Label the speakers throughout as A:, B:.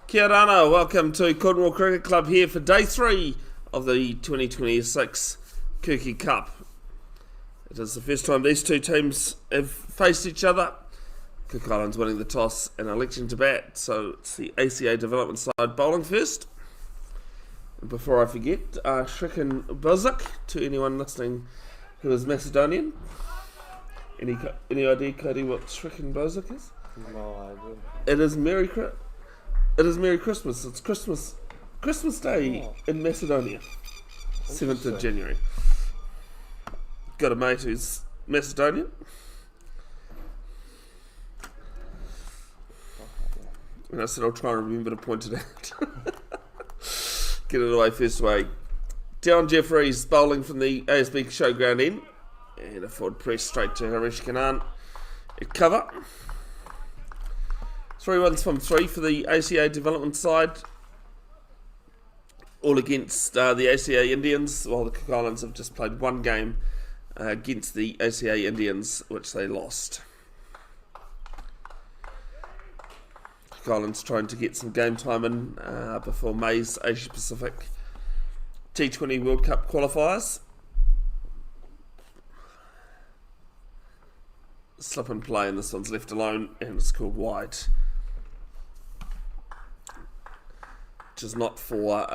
A: Kia ora, welcome to Cornwall Cricket Club here for day 3 of the 2026 Kuki Cup. It is the first time these two teams have faced each other. Cook Island's winning the toss and electing to bat, so it's the ACA development side bowling first. And before I forget, Shrikin Bozak, to anyone listening who is Macedonian. Any idea, Cody, what Shrikin Bozak is?
B: No idea.
A: It is Merry Christmas. It's Christmas Day in Macedonia, 7th of January. Got a mate who's Macedonian. And I said I'll try and remember to point it out. Get it away first way. Down Jeffries bowling from the ASB showground end. And a forward press straight to Harish Kanan at cover. 3 runs from 3 for the ACA development side. All against the ACA Indians, while the Cook Islands have just played one game against the ACA Indians, which they lost. Cook Islands trying to get some game time in before May's Asia Pacific T20 World Cup qualifiers. Slip and play, and this one's left alone, and it's called wide. Which is not for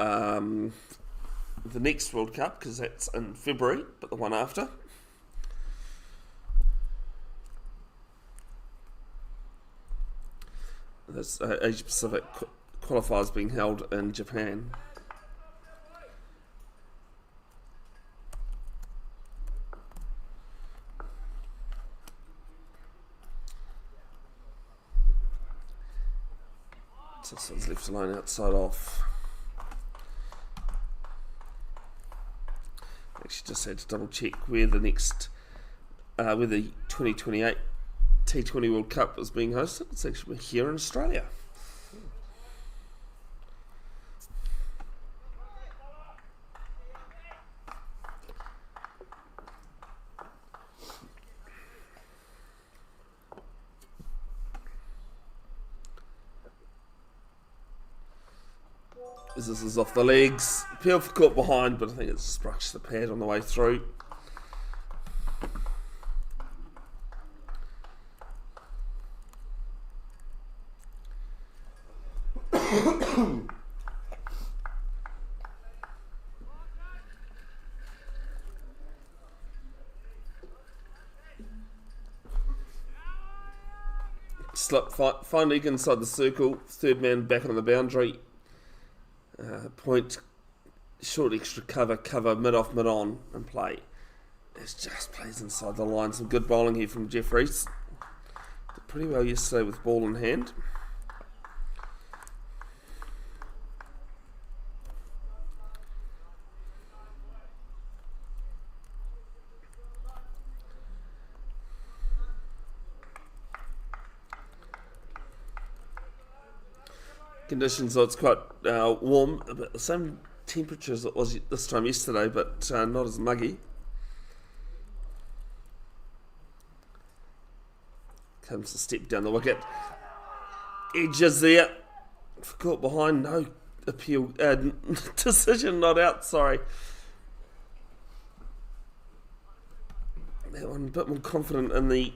A: the next World Cup, because that's in February, but the one after. This Asia Pacific qualifiers being held in Japan. So this one's left alone outside off. Actually just had to double check where the next, where the 2028 T20 World Cup is being hosted. It's actually here in Australia. This is off the legs. Peel for caught behind, but I think it's brushed the pad on the way through. Slip finally inside the circle. Third man back on the boundary. Point, short extra cover, mid-off, mid-on, and play. It just plays inside the line. Some good bowling here from Jeffries. Did pretty well yesterday with ball in hand. Conditions, so it's quite warm, about the same temperature as it was this time yesterday, but not as muggy. Comes a step down the wicket. Edges there. Caught behind, no appeal. Decision not out, sorry. That one a bit more confident in the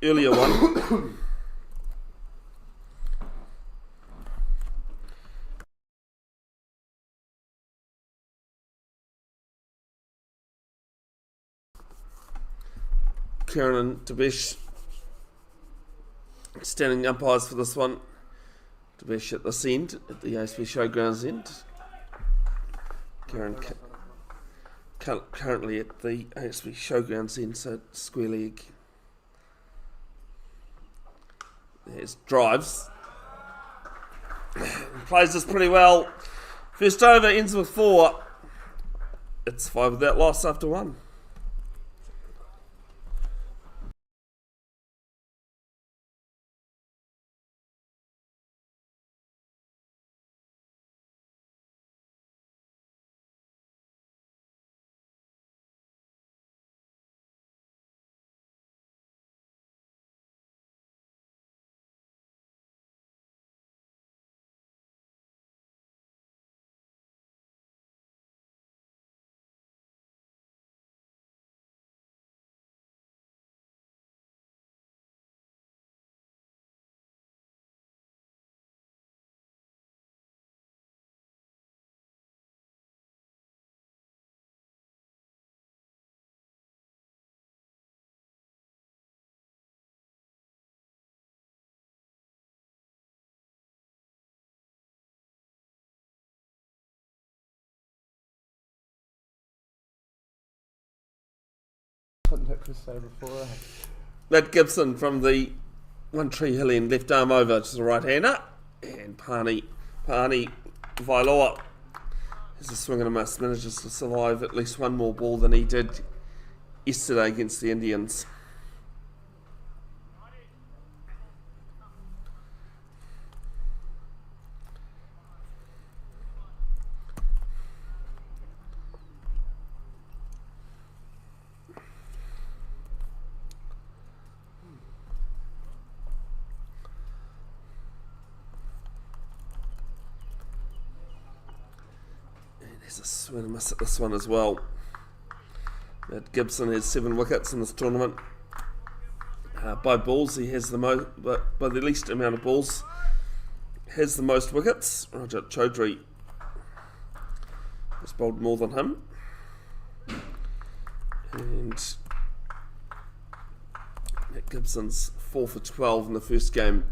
A: earlier one. Kieran and Debesh standing umpires for this one. Debesh at this end, at the ASB Showgrounds end. Kieran currently at the ASB Showgrounds end, so square leg. There's drives. Plays this pretty well. First over ends with 4. It's 5 without loss after 1. Matt Gibson from the One Tree Hill end, left arm over to the right hander, and Pani Vailoa has a swing and a miss, manages to survive at least one more ball than he did yesterday against the Indians. There's a swing and a miss at this one as well. Matt Gibson has 7 wickets in this tournament. By balls, he has the most, but by the least amount of balls, has the most wickets. Rajat Chaudhry has bowled more than him. And Matt Gibson's 4 for 12 in the first game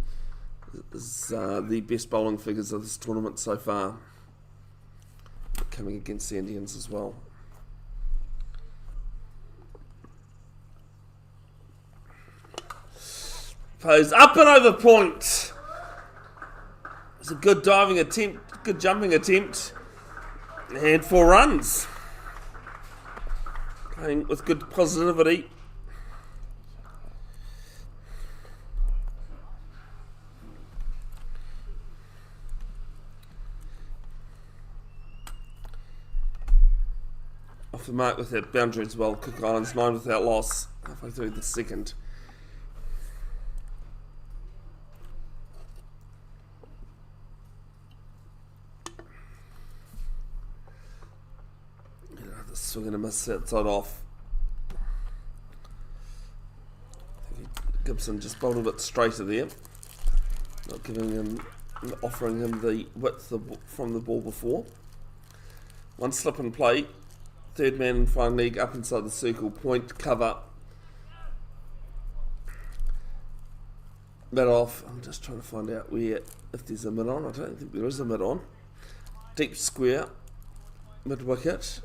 A: is the best bowling figures of this tournament so far, coming against the Indians as well. Pose up and over point. It's a good diving attempt, good jumping attempt, and 4 runs. Playing with good positivity. Off the mark with that boundary as well. Cook Islands 9 without loss halfway through the second. Another swing and a miss outside off. I think Gibson just bowled a bit straighter there, not giving him, offering him the width from the ball before. One slip and play. Third man in fine leg up inside the circle, point, cover. Mid off. I'm just trying to find out where, if there's a mid on. I don't think there is a mid on. Deep square, mid wicket.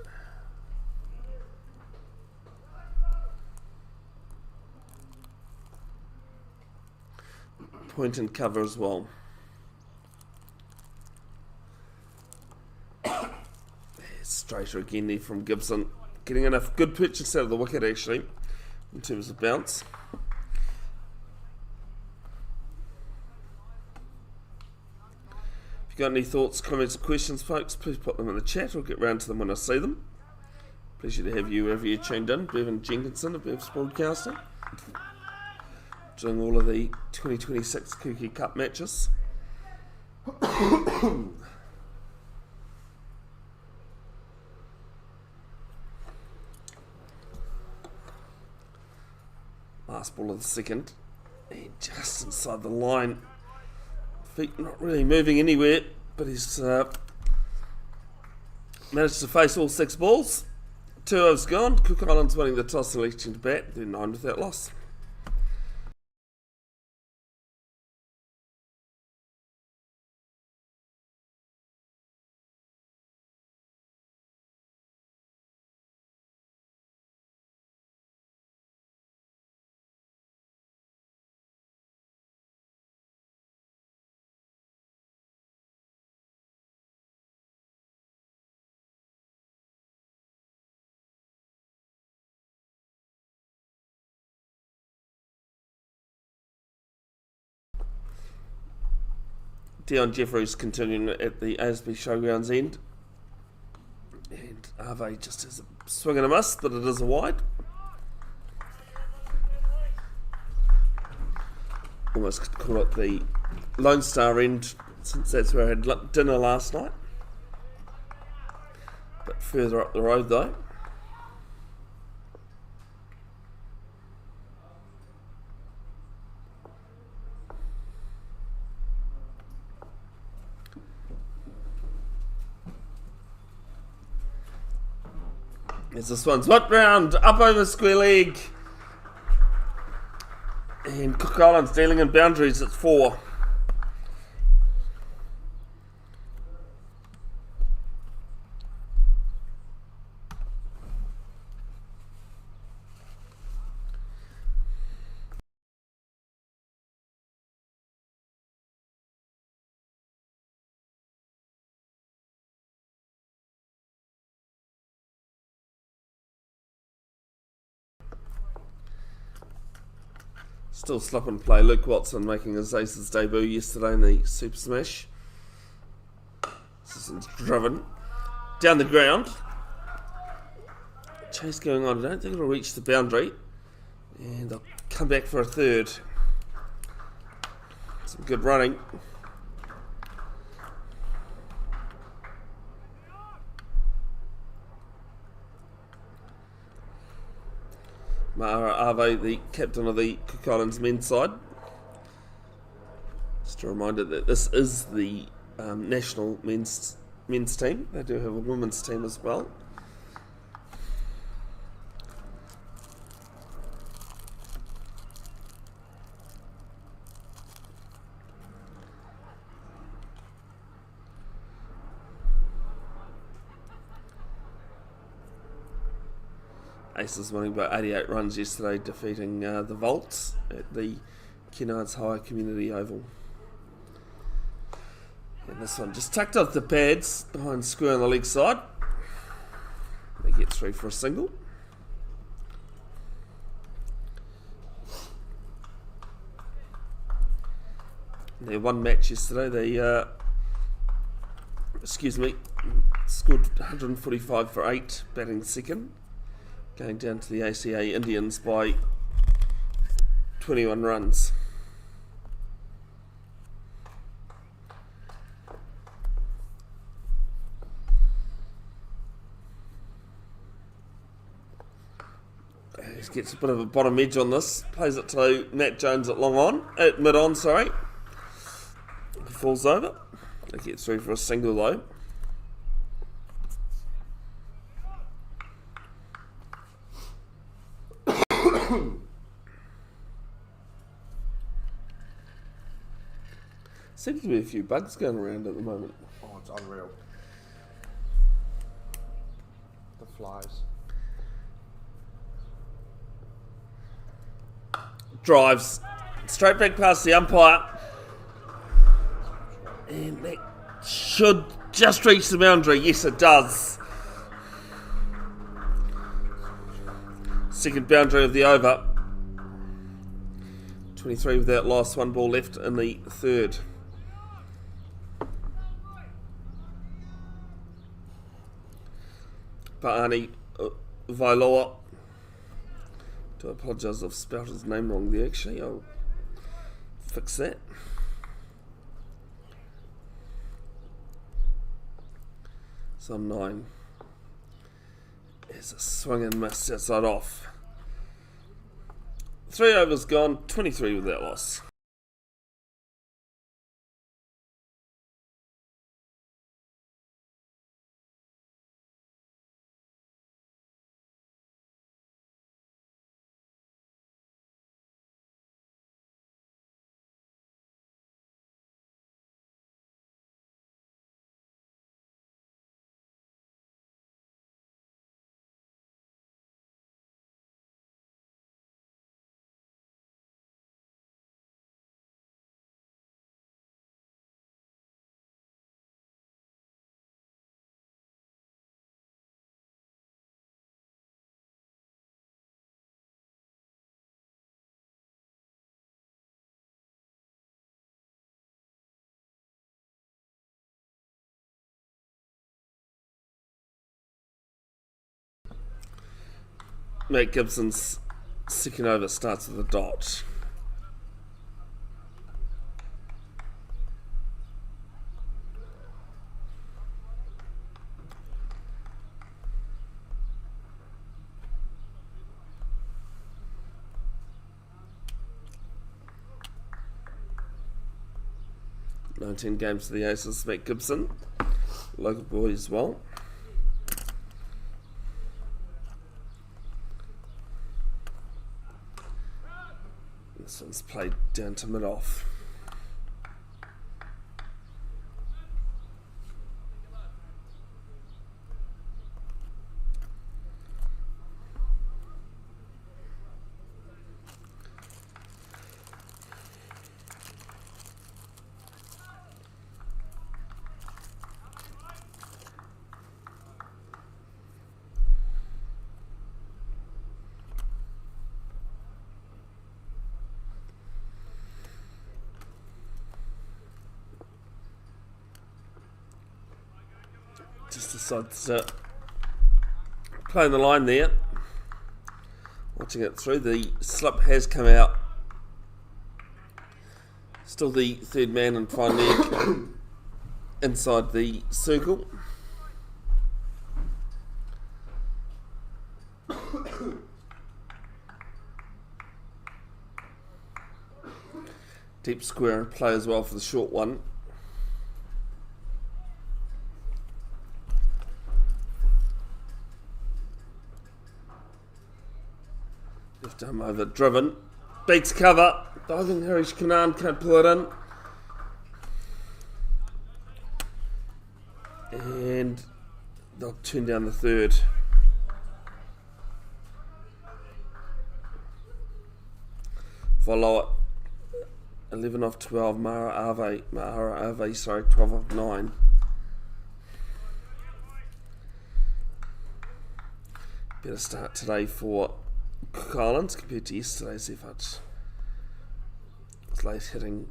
A: Point and cover as well. Straighter again there from Gibson, getting enough good pitches out of the wicket actually in terms of bounce. If you've got any thoughts, comments or questions folks, please put them in the chat. I'll get round to them when I see them. Pleasure to have you wherever you're tuned in. Bevan Jenkinson of Bev's Broadcasting, doing all of the 2026 Kuki Cup matches. Last ball of the second, and just inside the line. Feet not really moving anywhere, but he's managed to face all 6 balls. 2 overs gone. Cook Islands winning the toss and electing to bat. They're 9 without loss. Dion Jeffries continuing at the ASB Showgrounds end. And Ave just has a swing and a miss, but it is a wide. Almost could call it the Lone Star end, since that's where I had dinner last night. But further up the road though. As this one's whipped round, up over square leg. And Cook Islands dealing in boundaries at 4. Still slip and play. Luke Watson making his Aces debut yesterday in the Super Smash. This is driven down the ground. Chase going on. I don't think it'll reach the boundary. And they'll come back for a third. Some good running. Mara Ave, the captain of the Cook Islands men's side. Just a reminder that this is the national men's team. They do have a women's team as well. Aces winning by 88 runs yesterday, defeating the Volts at the Kennards High Community Oval. And this one just tucked off the pads behind square on the leg side. They get through for a single. Their one match yesterday, they scored 145 for 8, batting second. Going down to the ACA Indians by 21 runs. He gets a bit of a bottom edge on this. Plays it to Matt Jones at mid-on. Falls over. They get through for a single though. Seems to be a few bugs going around at the moment.
B: Oh, it's unreal. The flies.
A: Drives straight back past the umpire. And that should just reach the boundary. Yes, it does. Second boundary of the over. 23 without loss, 1 ball left in the third. Paani Vailoa. Do apologise, I've spelled his name wrong there actually. I'll fix that. It's on 9. There's a swing and miss outside off. 3 overs gone, 23 without loss. Matt Gibson's second over starts with a dot. "19 games for the Aces." Matt Gibson, local boy as well. This one's played down to mid-off. Just decides to play in the line there. Watching it through, the slip has come out. Still the third man and fine leg inside the circle. Deep square and play as well for the short one. Left arm over, driven. Beats cover. Diving Harish Kanan can't pull it in. And they'll turn down the third. Follow it. 11 off 12, Mahara Ave, 12 off 9. Better start today for Cook Islands compared to yesterday's effort. It's late hitting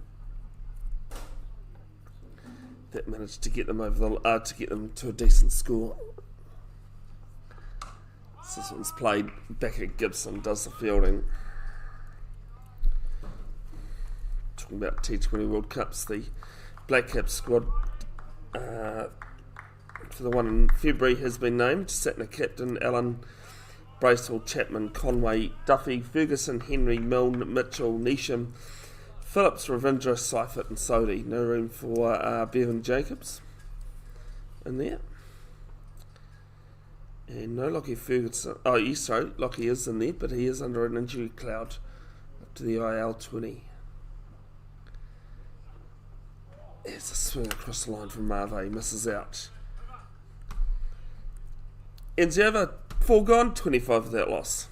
A: that managed to get them over the to get them to a decent score. So this one's played back at Gibson, does the fielding. Talking about T20 World Cups, the Black Cap squad for the one in February has been named. Satner captain Alan, Bracewell, Chapman, Conway, Duffy, Ferguson, Henry, Milne, Mitchell, Neesham, Phillips, Ravindra, Seifert and Sodhi. No room for Bevan Jacobs in there. And no Lockie Ferguson. Oh, yes, sorry, Lockie is in there, but he is under an injury cloud up to the IL 20. There's a swing across the line from Marve, misses out. Ends over, 4 gone, 25 without loss.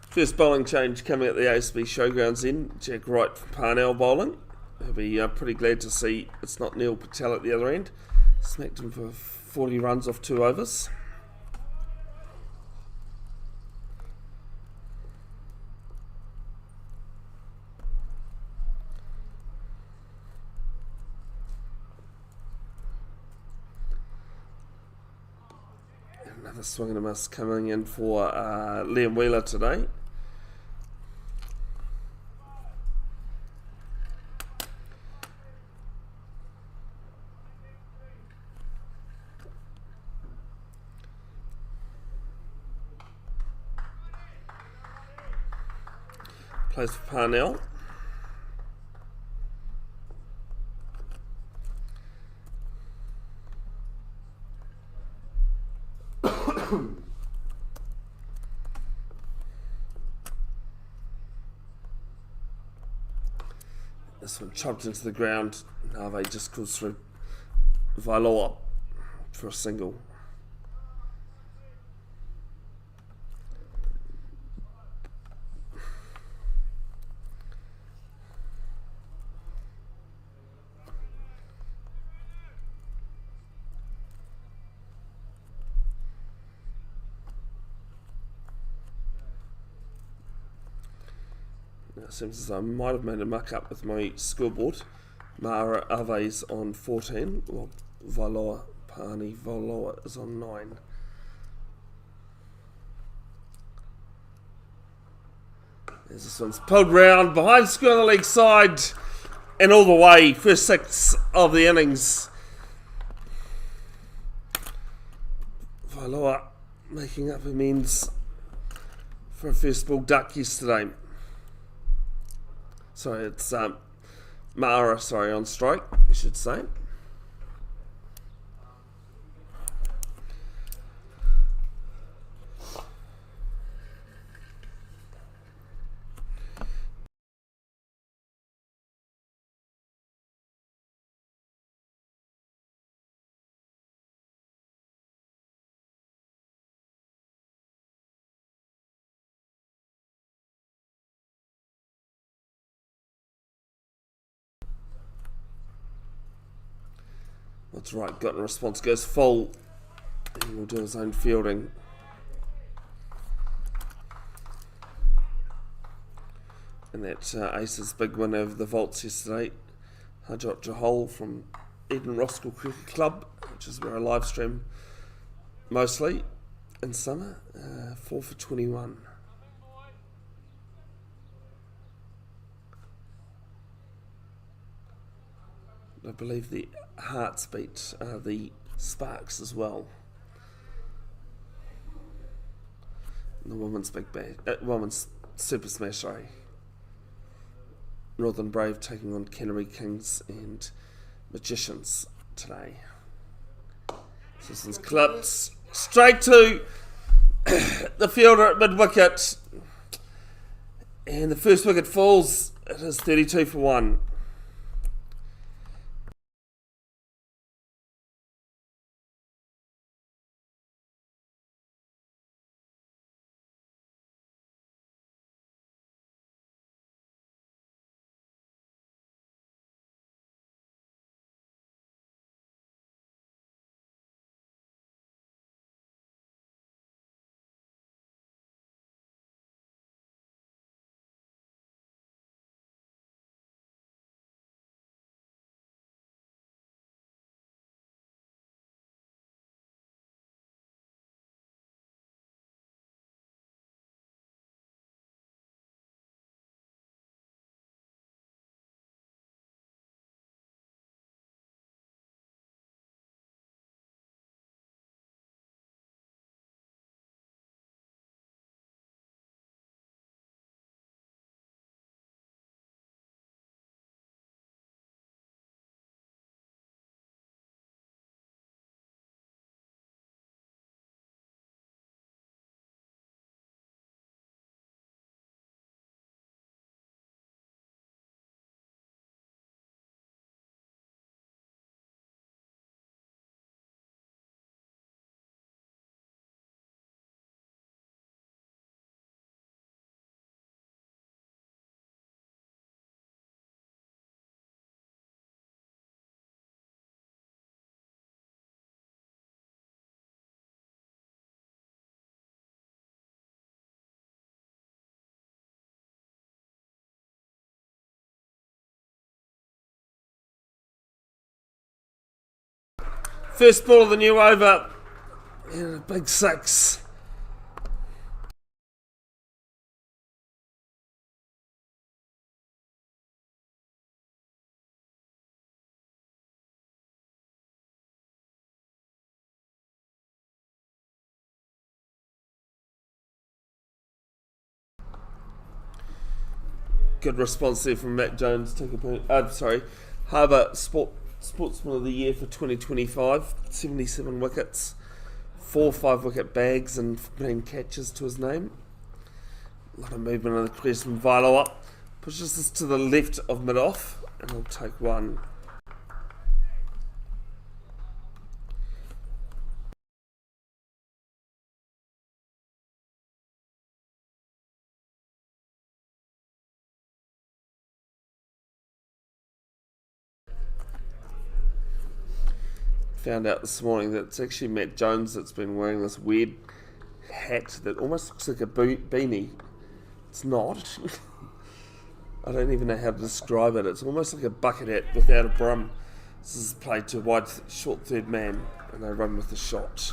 A: First bowling change coming at the ASB Showgrounds end. Jack Wright from Parnell bowling. He'll be pretty glad to see it's not Neil Patel at the other end. Smacked him for 40 runs off 2 overs. Another swing and a miss coming in for Liam Wheeler today. Plays for Parnell. This one chopped into the ground. Nave just goes through Vailoa for a single. It seems as though I might have made a muck up with my scoreboard. Mara Aves on 14. Well, Valoa. Pani Valoa is on 9. As this one's pulled round behind square on the leg side and all the way. First 6 of the innings. Valoa making up amends for a first ball duck yesterday. Sorry, it's Mara, on strike, I should say. That's right, got a response, goes full. And will do his own fielding. And that Ace's big win over the Volts yesterday. Hajot Jahol from Eden Roskill Cricket Club, which is where I live stream mostly in summer. 4 for 21. I believe the Hearts beat the Sparks as well. The women's women's Super Smash, sorry. Northern Brave taking on Canterbury Kings and Magicians today. So this one's clipped straight to the fielder at mid wicket, and the first wicket falls. It is 32 for 1. First ball of the new over, and a big 6. Good response there from Matt Jones. Take a point. Harbour Sportsman of the Year for 2025. 77 wickets, 4 5-wicket bags, and 15 catches to his name. A lot of movement on the crease from Vailoa. Pushes this to the left of mid-off, and he'll take 1. Found out this morning that it's actually Matt Jones that's been wearing this weird hat that almost looks like a beanie. It's not. I don't even know how to describe it. It's almost like a bucket hat without a brim. This is played to wide, short third man, and they run with the shot.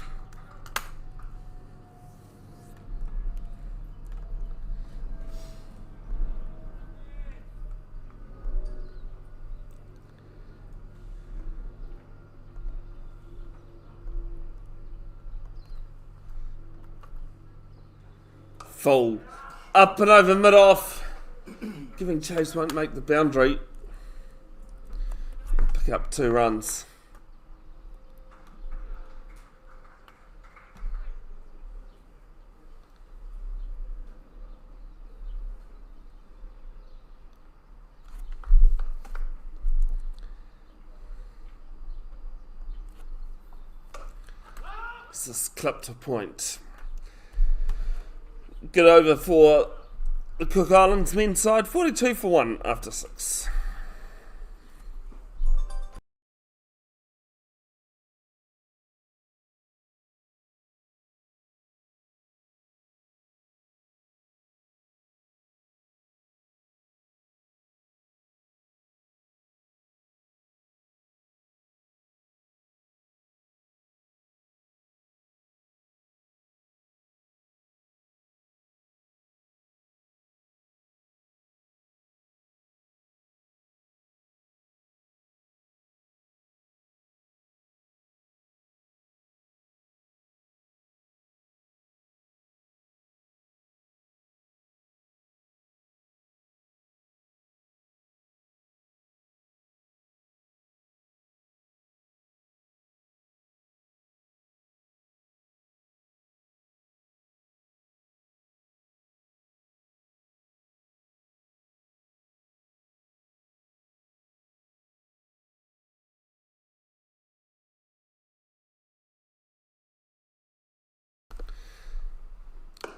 A: Full. Up and over mid-off. Giving chase won't make the boundary. Pick up 2 runs. This is clipped to point. Get over for the Cook Islands men's side, 42 for 1 after 6.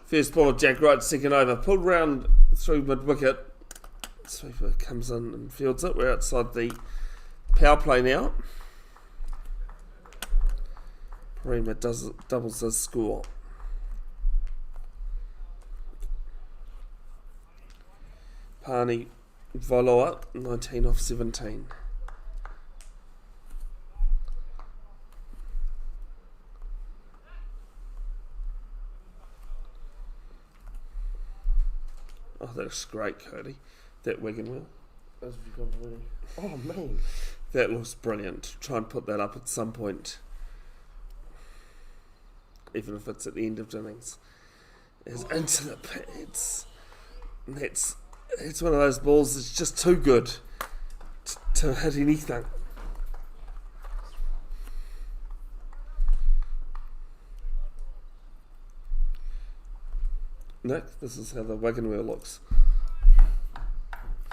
A: First ball of Jack Wright, second over. Pulled round through mid-wicket. Sweeper comes in and fields it. We're outside the power play now. Parima doubles his score. Pani Voloa, 19 off 17. Oh, that looks great, Cody. That Wigan wheel.
B: As we've gone already. Oh, man.
A: That looks brilliant. Try and put that up at some point. Even if it's at the end of innings. It's into the pads. It's one of those balls that's just too good to hit anything. Nick, this is how the wagon wheel looks.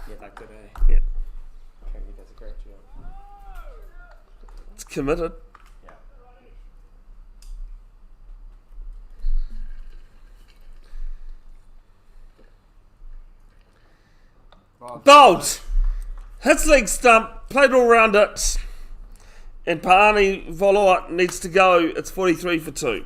B: Yeah, that good, eh?
A: Yeah.
B: Okay, he does a great job.
A: It's committed.
B: Yeah.
A: Bowled! Hits leg stump, played all round it. And Paani Voloa needs to go. It's 43 for 2.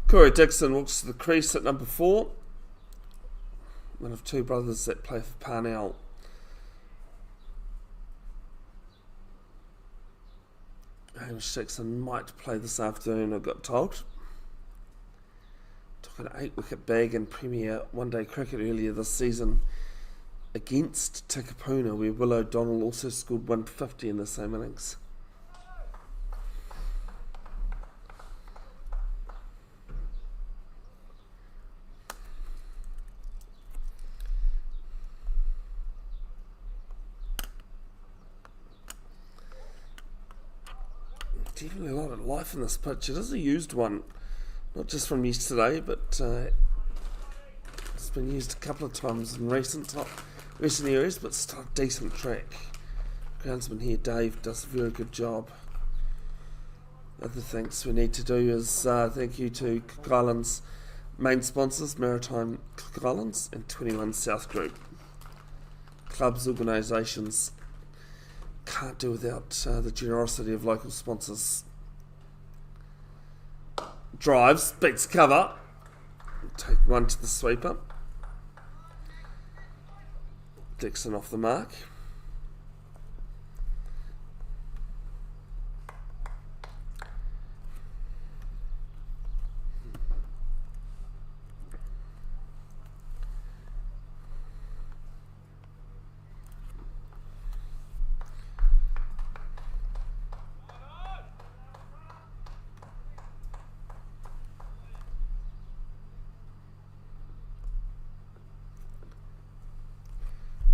A: Corey Dixon walks to the crease at number 4. One of 2 brothers that play for Parnell. Hamish Dixon might play this afternoon, I got told. Took an 8-wicket bag in Premier one-day cricket earlier this season against Takapuna, where Will O'Donnell also scored 150 in the same innings. Definitely a lot of life in this pitch. It is a used one, not just from yesterday, but it's been used a couple of times in recent areas, but still a decent track. Groundsman here, Dave, does a very good job. Other things we need to do is thank you to Cook Island's main sponsors, Maritime Cook Islands and 21 South Group. Clubs, organisations can't do without the generosity of local sponsors. Drives, beats cover. Take one to the sweeper. Dixon off the mark.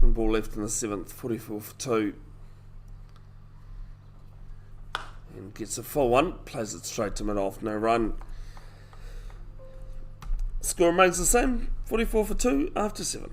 A: One ball left in the 7th, 44 for 2. And gets a full one, plays it straight to mid-off, no run. Score remains the same, 44 for 2 after 7.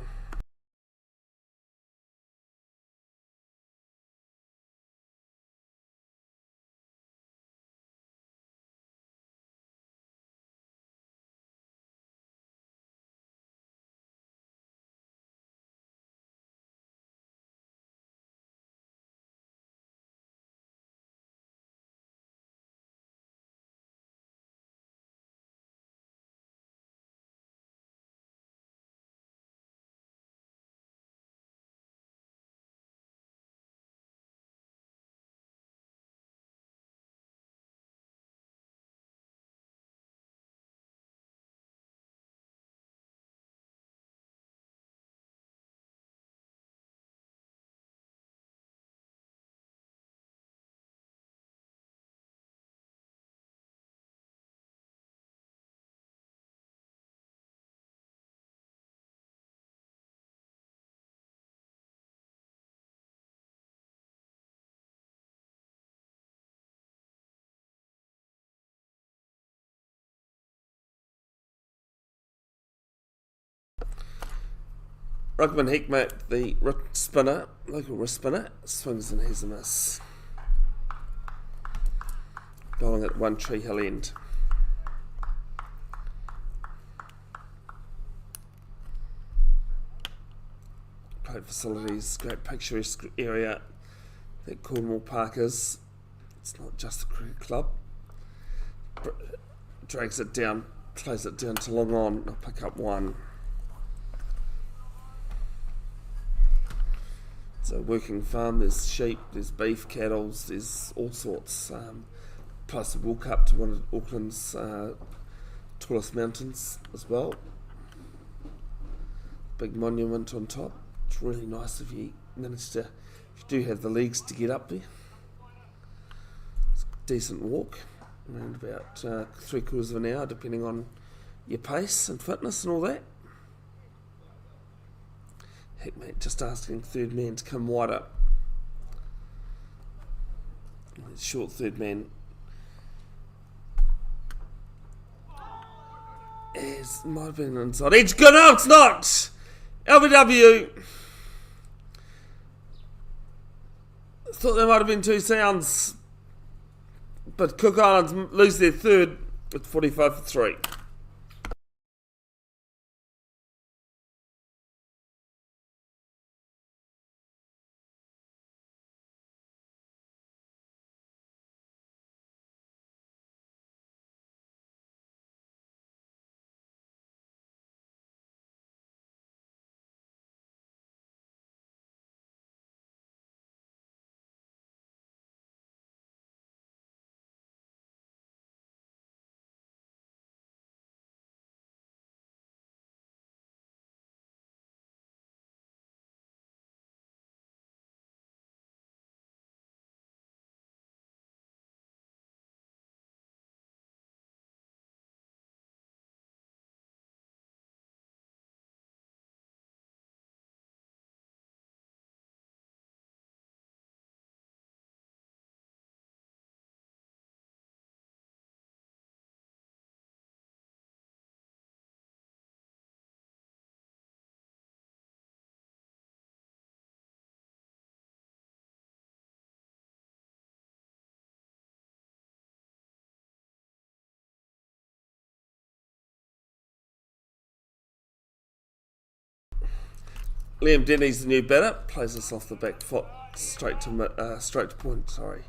A: Ruckman Hickmate, the local wrist spinner, swings and has a miss. Bowling at One Tree Hill end. Great facilities, great picturesque area that Cornwall Park is. It's not just a cricket club. Drags it down, plays it down to long on, I'll pick up one. It's a working farm, there's sheep, there's beef, cattle, there's all sorts. Plus a walk up to one of Auckland's tallest mountains as well. Big monument on top. It's really nice if you do have the legs to get up there. It's a decent walk, around about 3/4 of an hour depending on your pace and fitness and all that. Heck mate, just asking third man to come wider. Short third man. It might have been an inside edge. Good, no, it's not! LBW. Thought there might have been 2 sounds. But Cook Islands lose their third with 45 for 3. Liam Denny's the new batter. Plays us off the back foot, straight to point. Sorry.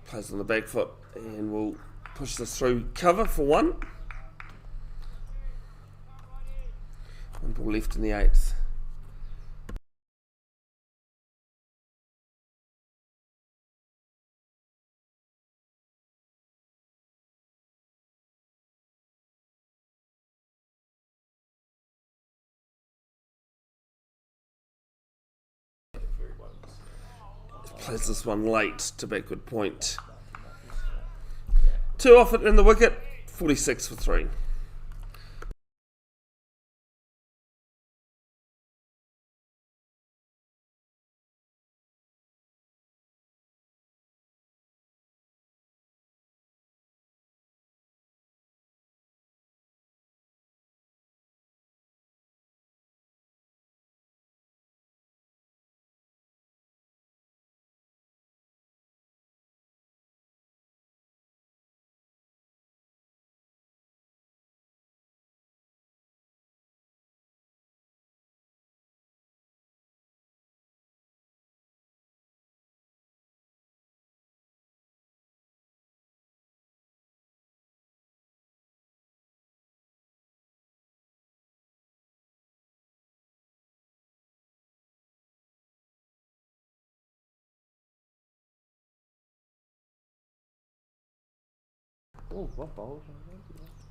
A: Plays on the back foot, and we'll push this through cover for one. One ball left in the 8th. Plays this one late to backward point. 2 off it in the wicket, 46 for 3.
B: Oh, what ball?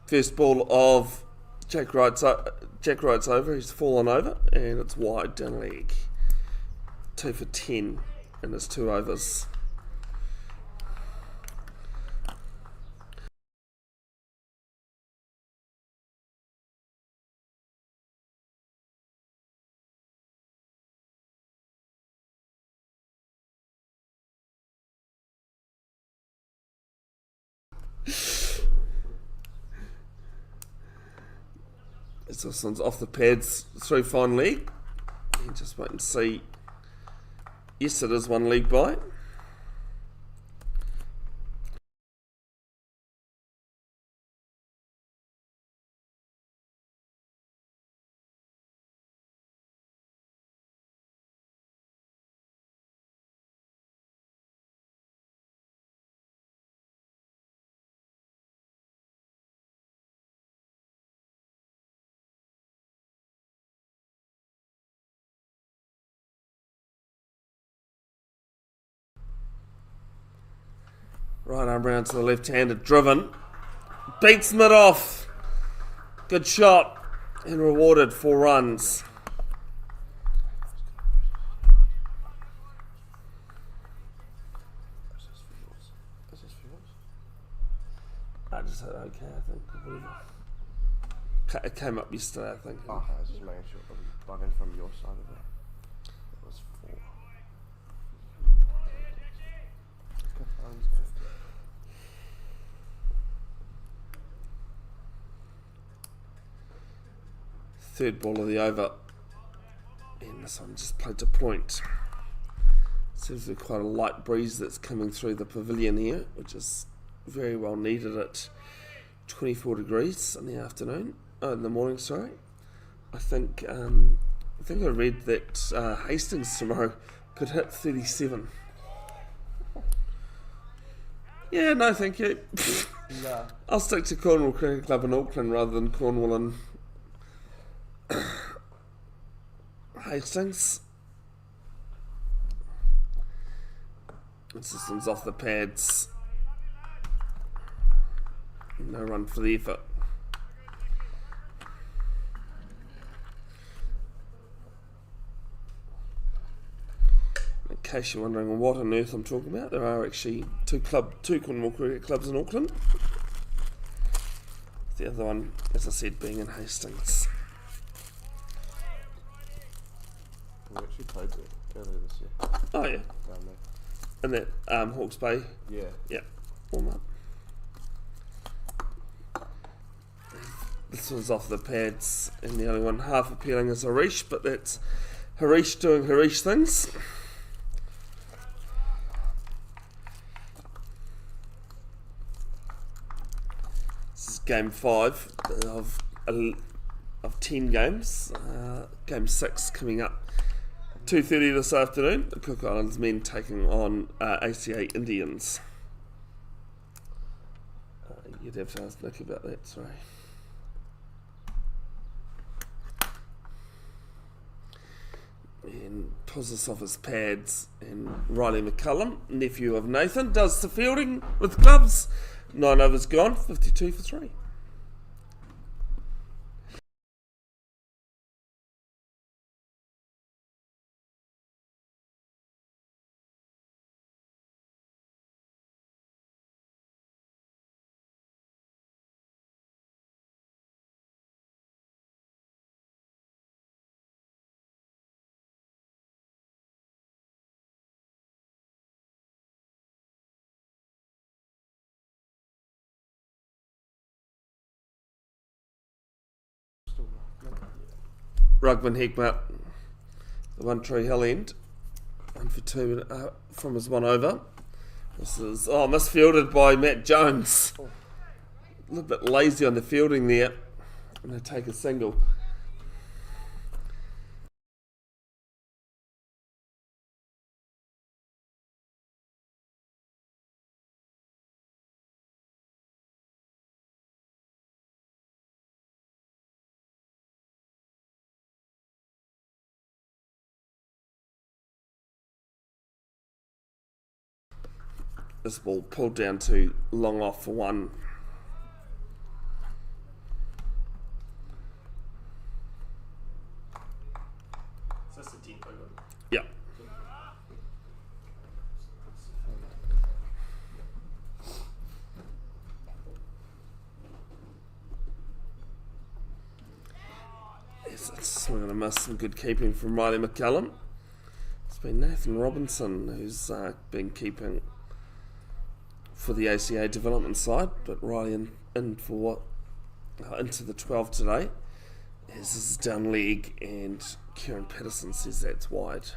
A: First ball of Jack Wright's over. He's fallen over, and it's wide down leg. 2 for 10 in his 2 overs. As this one's off the pads through fine leg. And just wait and see. Yes, it is 1 leg by. Right arm round to the left-handed, driven. Beats mid off. Good shot. And rewarded 4 runs. I just said okay, I think. It came up yesterday, I think.
B: Oh, I was just making sure I'm bugging from your side of it. It was 4.
A: Third ball of the over, and this one just played to point. Seems to be quite a light breeze that's coming through the pavilion here, which is very well needed at 24 degrees in the afternoon, in the morning. Sorry, I think I read that Hastings tomorrow could hit 37. Yeah, no, thank you.
B: No.
A: I'll stick to Cornwall Cricket Club in Auckland rather than Cornwall and Hastings. This one's off the pads. No run for the effort. In case you're wondering what on earth I'm talking about, there are actually two Cornwall Cricket Clubs in Auckland. The other one, as I said, being in Hastings.
B: We actually played there earlier this year.
A: Oh yeah,
B: Down there.
A: and that Hawke's Bay.
B: Yeah.
A: Yeah, warm up. This one's off the pads, and the only one half appealing is Arish, but that's Harish doing Harish things. This is game 5 of 10 games. Game 6 coming up 2:30 this afternoon. The Cook Islands men taking on ACA Indians. You'd have to ask Nick about that, sorry. And pulls us off his pads, and Riley McCullum, nephew of Nathan, does the fielding with gloves. 9 overs gone, 52 for 3. Rugman Hegmart, the One Tree Hill end, 1 for 2 from his 1 over. This is misfielded by Matt Jones. A little bit lazy on the fielding there. I'm going to take a single. This ball pulled down to long off for 1.
B: So that's the 10th over.
A: Yeah. Yes, we're going to miss some good keeping from Riley McCullum. It's been Nathan Robinson who's been keeping for the ACA development side, but Riley in for into the 12 today. This is down leg, and Kieran Patterson says that's wide.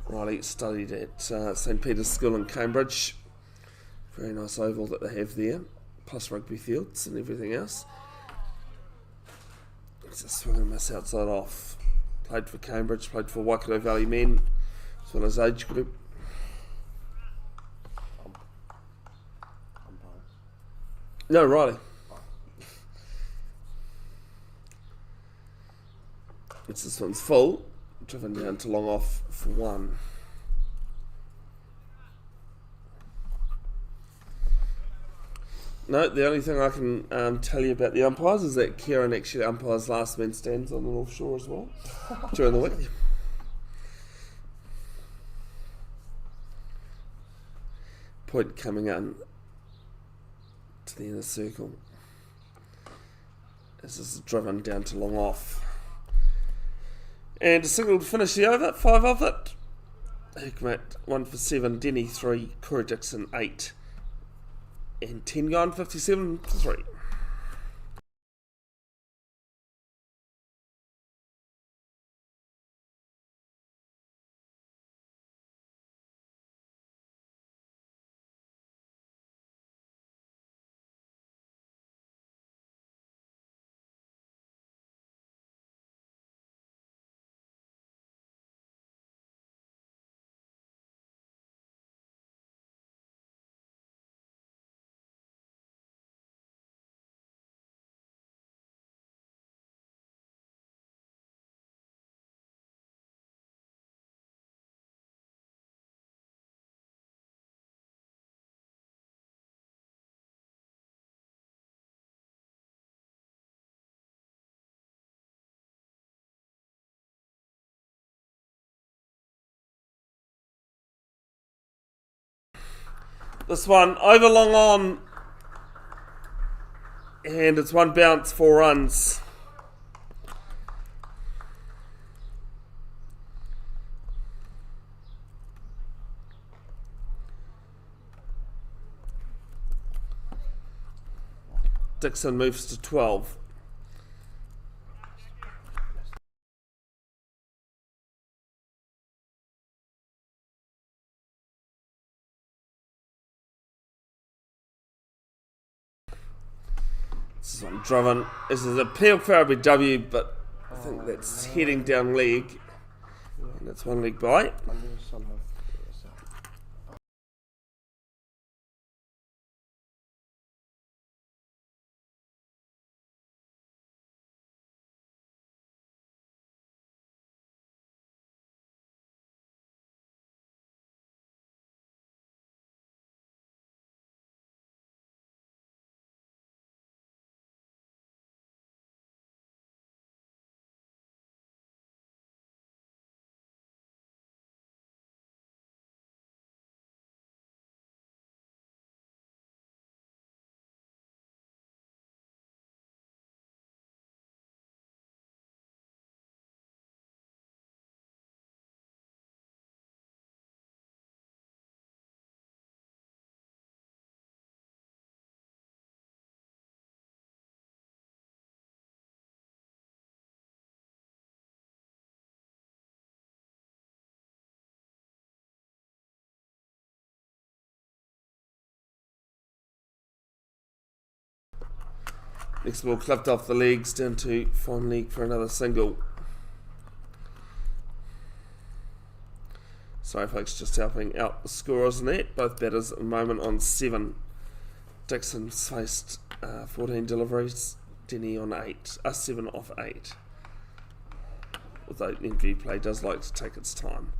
A: Riley studied at St Peter's School in Cambridge. Very nice oval that they have there, plus rugby fields and everything else. It's a swing and miss outside off. Played for Cambridge, played for Waikato Valley men, as well as age group. No, Riley. This one's full, driven down to long off for 1. No, the only thing I can tell you about the umpires is that Kieran actually umpires last man stands on the North Shore as well during the week. Point coming in to the inner circle. This is driven down to long off. And a single to finish the over, 5 of it. Hikmat 1 for 7, Denny 3, Corey Dixon 8. And 10 gone, 57 for 3. This one over long on, and it's 1 bounce, 4 runs. Dixon moves to 12. This one driven. This is a peel for RBW, but I think that's heading down leg. And that's one leg by.
B: I'm going to somehow figure this out.
A: Next ball clipped off the legs down to fine leg for another single. Sorry folks, just helping out the scorers in that. Both batters at the moment on 7. Dixon's faced 14 deliveries, Denny on 7 off 8. Although NV play does like to take its time.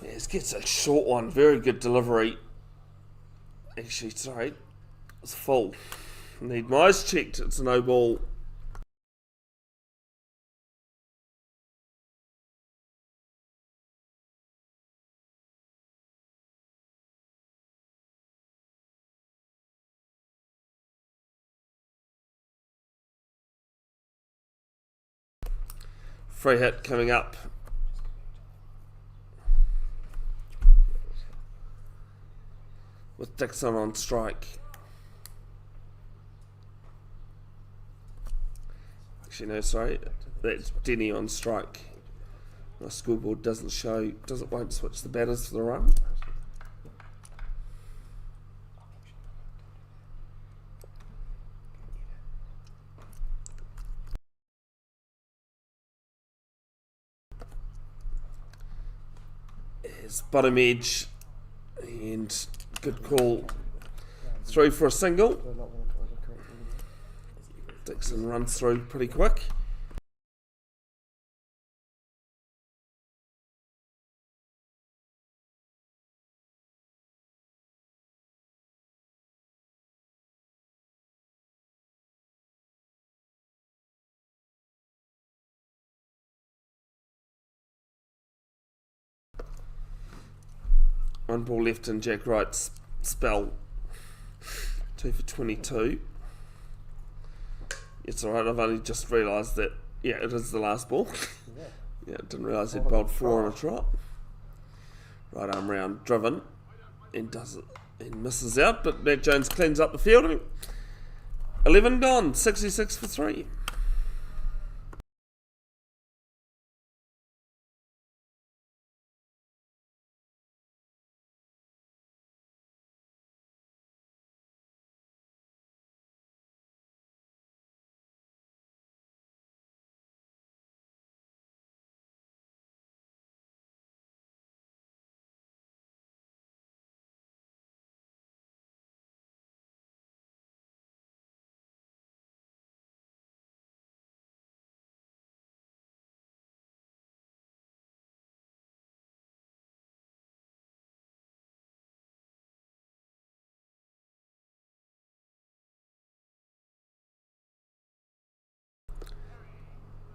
A: Yes, gets a short one, very good delivery. Actually, sorry, it's full. Need my eyes checked, it's a no ball. Free hit coming up. With Dixon on strike. Actually, no, sorry. That's Denny on strike. My scoreboard doesn't show, won't switch the batters for the run. Here's bottom edge. And good call. Through for a single. Dixon runs through pretty quick. One ball left in Jack Wright's spell. 2 for 22. It's alright, I've only just realised that, yeah, it is the last ball. Yeah, didn't realise he'd bowled 4 on a trot. Right arm round, driven, and does it, and misses out, but Matt Jones cleans up the fielding. 11 gone, 66 for 3.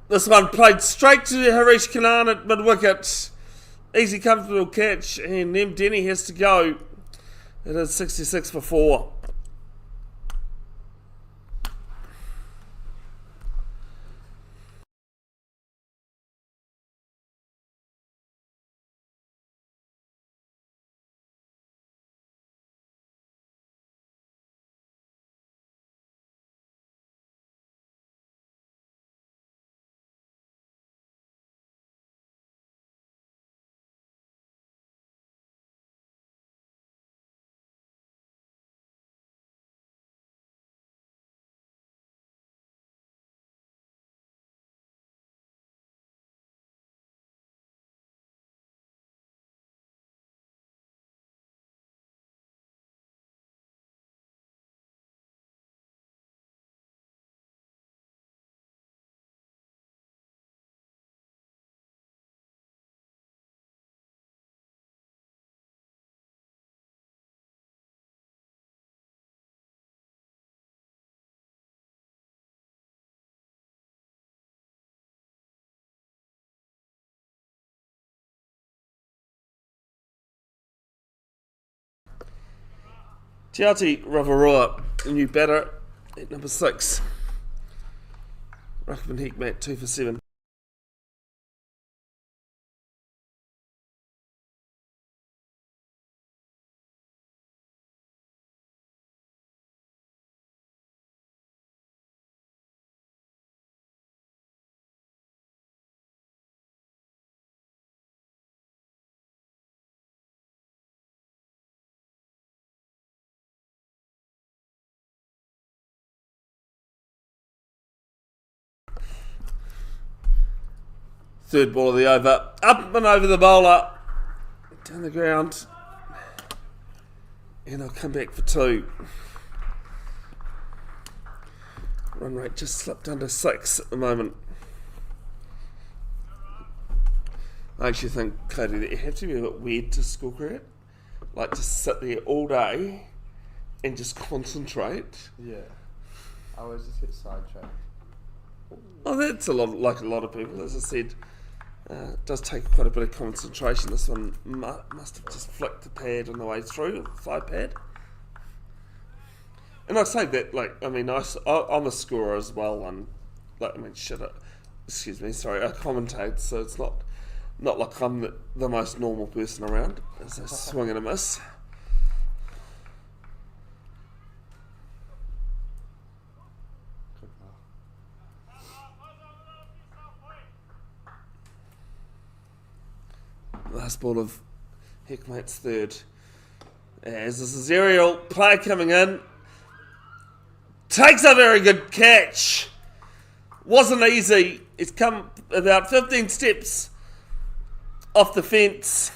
A: This one played straight to Harish Kannan at mid-wicket. Easy, comfortable catch, and then Denny has to go. It is 66 for 4. Te Ravaroa, the new batter at number 6. Ruckman Heckmate 2 for 7. Third ball of the over. Up and over the bowler. Down the ground. And I'll come back for 2. Run rate just slipped under 6 at the moment. I actually think, Cody, that you have to be a bit weird to score cricket. Like, just sit there all day and just concentrate.
B: Yeah. I always just get sidetracked.
A: Oh, that's a lot of people, as I said. It does take quite a bit of concentration. This one must have just flicked the pad on the way through, the thigh pad. And I say that, I'm a scorer as well, and I commentate, so it's not like I'm the most normal person around as I swing and a miss. Last ball of Heckmate's third. As this is aerial play coming in. Takes a very good catch. Wasn't easy. It's come about 15 steps off the fence.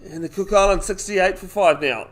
A: And the Cook Island 68 for 5 now.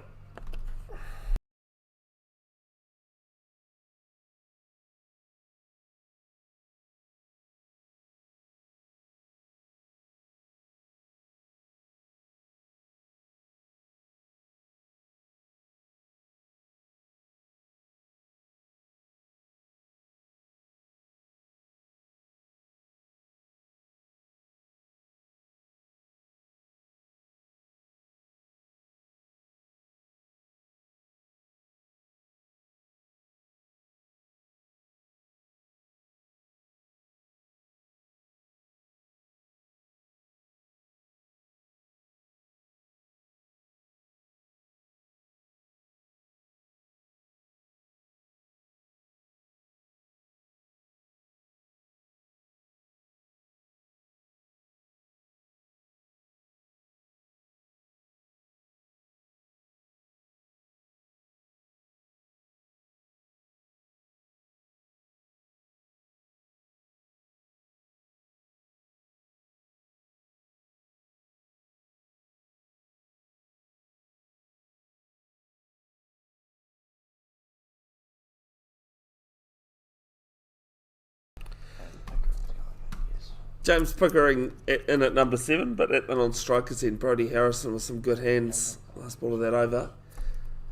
A: James Pickering in at number 7, but on strikers end. Brodie Harrison with some good hands. Last ball of that over.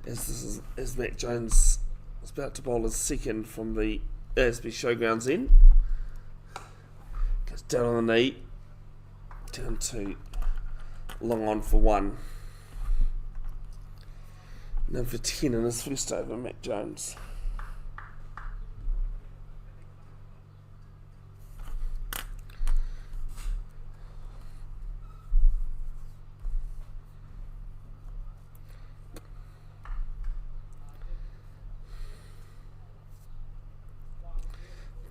A: As Matt Jones is about to bowl his second from the ASB Showgrounds end. Goes down on the knee. Down to long on for 1. Number 10 in his first over, Matt Jones.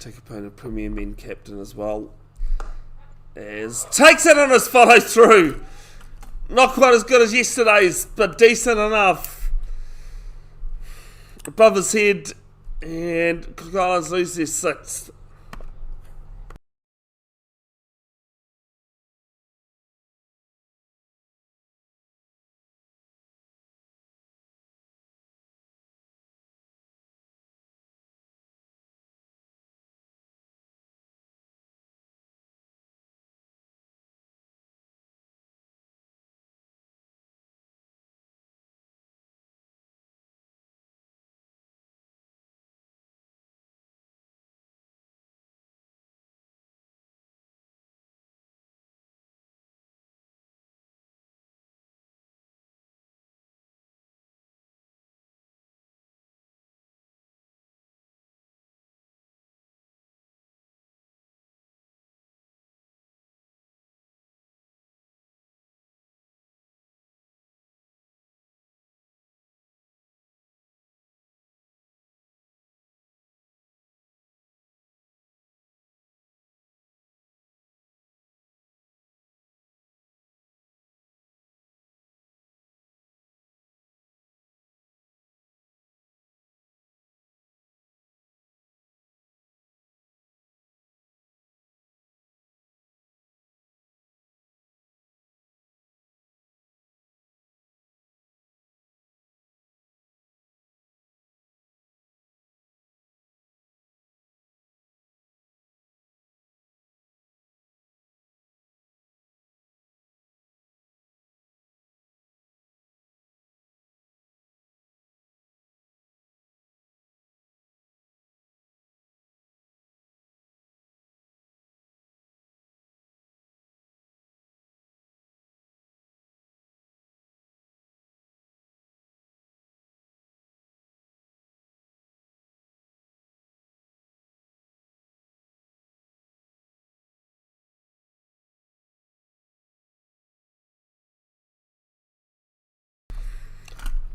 A: Take opponent Premier Men captain as well. As takes it on his follow through. Not quite as good as yesterday's, but decent enough. Above his head, and Cook Islands lose their 6th.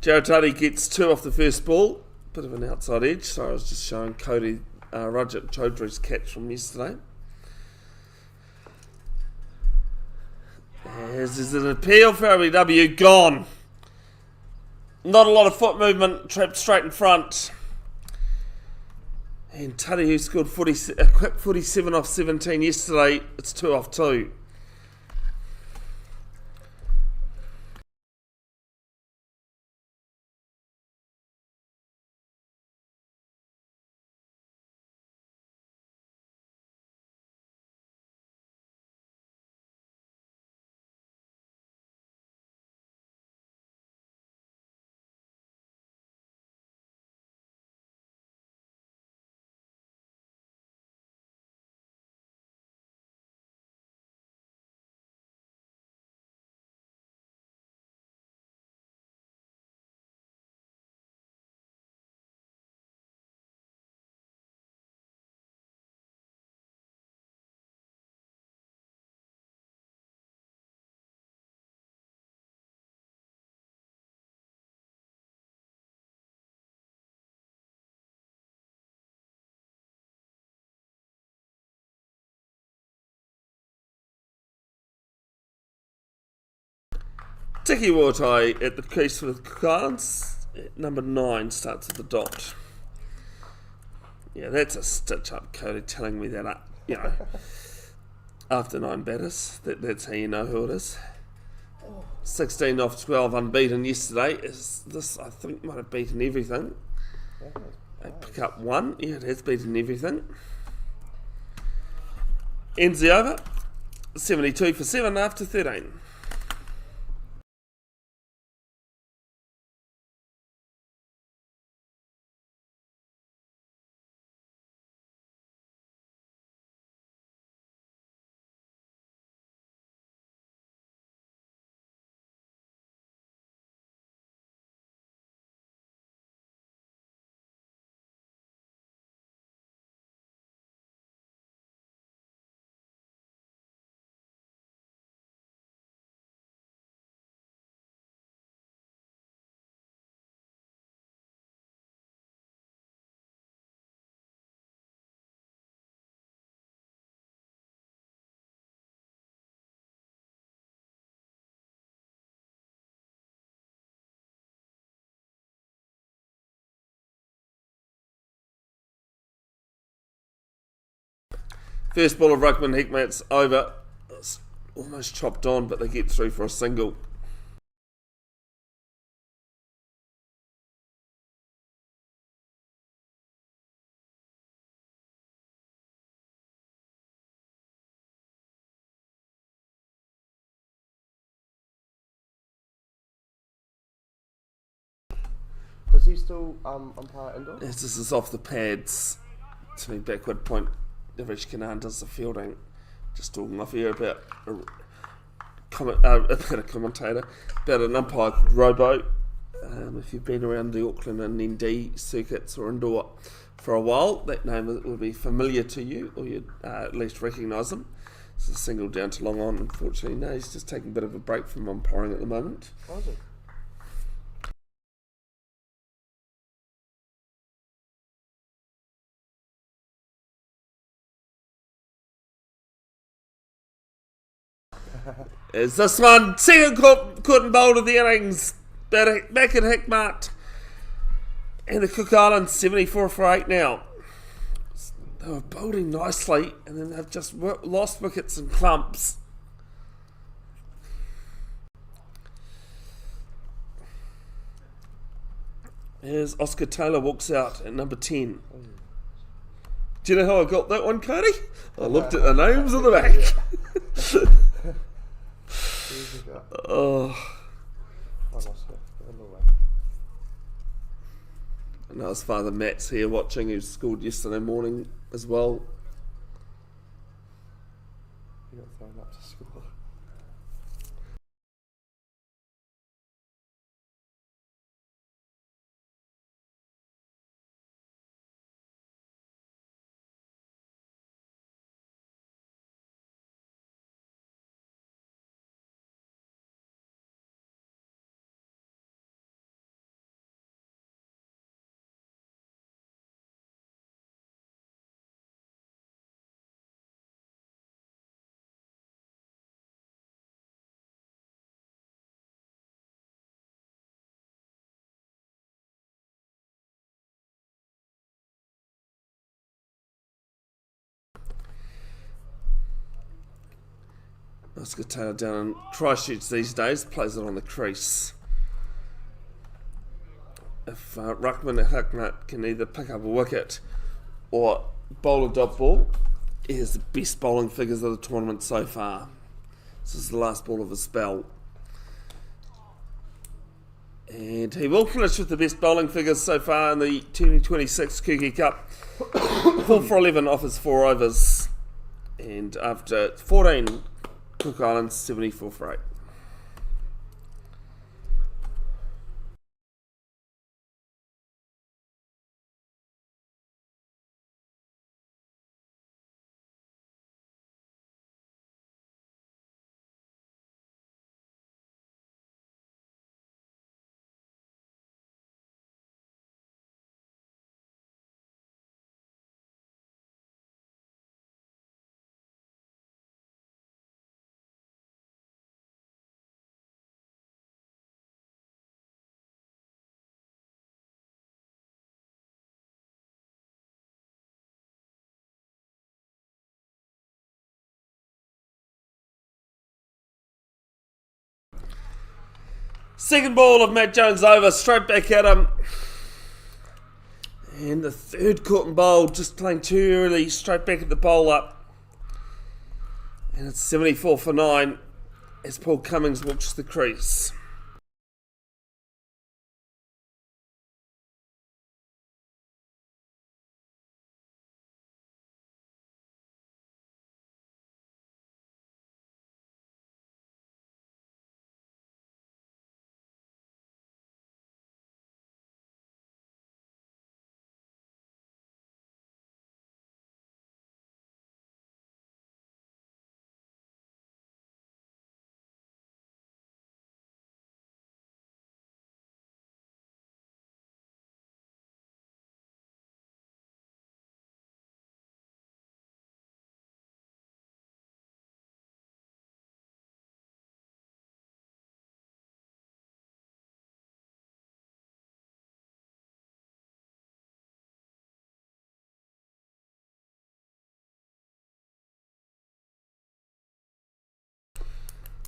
A: Jaratati gets 2 off the first ball. Bit of an outside edge. So I was just showing Cody Rajat Chaudhary's catch from yesterday. As is an appeal for OBW. Gone. Not a lot of foot movement. Trapped straight in front. And Tari, who scored a quick 47 off 17 yesterday, it's 2 off 2. Tiki Watai at the crease for the cards. Number 9 starts at the dot. Yeah, that's a stitch up, Cody, telling me that, after 9 batters. That's how you know who it is. 16 off 12 unbeaten yesterday. This, I think, might have beaten everything. They pick up 1. Yeah, it has beaten everything. Ends the over. 72 for 7 after 13. First ball of Ruckman Hickmat's over. It's almost chopped on, but they get through for a single.
B: Does he still umpire indoor?
A: Yes, this is off the pads. To me, backward point. Rich Canaan does the fielding. Just talking off here about a commentator, about an umpire called Robo. If you've been around the Auckland and ND circuits or indoor for a while, that name would be familiar to you, or you'd at least recognise him. It's a single down to long on, unfortunately. No, he's just taking a bit of a break from umpiring at the moment.
B: What is it?
A: Is this one second caught and bowled of the innings? Back at Hickmart. And the Cook Islands 74 for 8 now. They were bowling nicely, and then they've just lost wickets in clumps. Here's Oscar Taylor walks out at number 10. Do you know how I got that one, Cody? I looked at the names on the back. Oh. And his father Matt's here watching, who scored yesterday morning as well.
B: You got thrown up to school.
A: Oscar Taylor down in Christchurch these days, plays it on the crease. If Ruckman Hucknut can either pick up a wicket or bowl a dot ball, he has the best bowling figures of the tournament so far. This is the last ball of his spell. And he will finish with the best bowling figures so far in the 2026 Kuki Cup. 4 for 11 off his 4 overs. And after 14, Cook Islands 74 for 8. Second ball of Matt Jones over, straight back at him. And the third caught and bowled, just playing too early, straight back at the bowl up. And it's 74 for 9 as Paul Cummings walks the crease.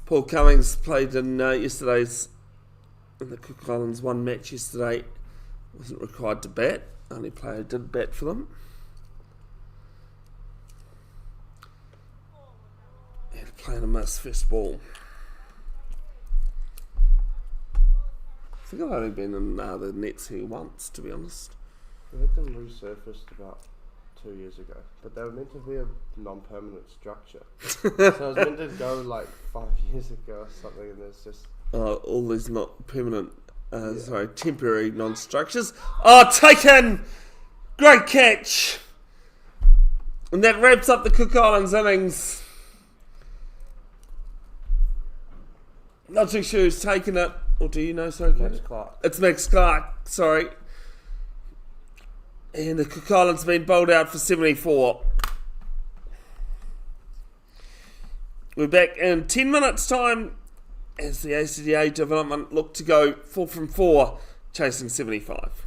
A: Paul Cummings played in yesterday's in the Cook Islands 1 match yesterday. Wasn't required to bat. Only player did bat for them. And playing a miss first ball. I think I've only been in the nets here once, to be honest.
B: We had them resurfaced about 2 years ago, but they were meant to be a non-permanent structure. So it was meant to go like 5 years ago or something, and there's just...
A: all these not permanent, temporary non-structures. Oh, taken! Great catch! And that wraps up the Cook Islands innings. Not too sure who's taken it, or do you know? Sorry,
B: Max Clark.
A: It's Max Clark, sorry. And the Cook Islands have been bowled out for 74. We're back in 10 minutes' time as the ACA development look to go 4 from 4, chasing 75.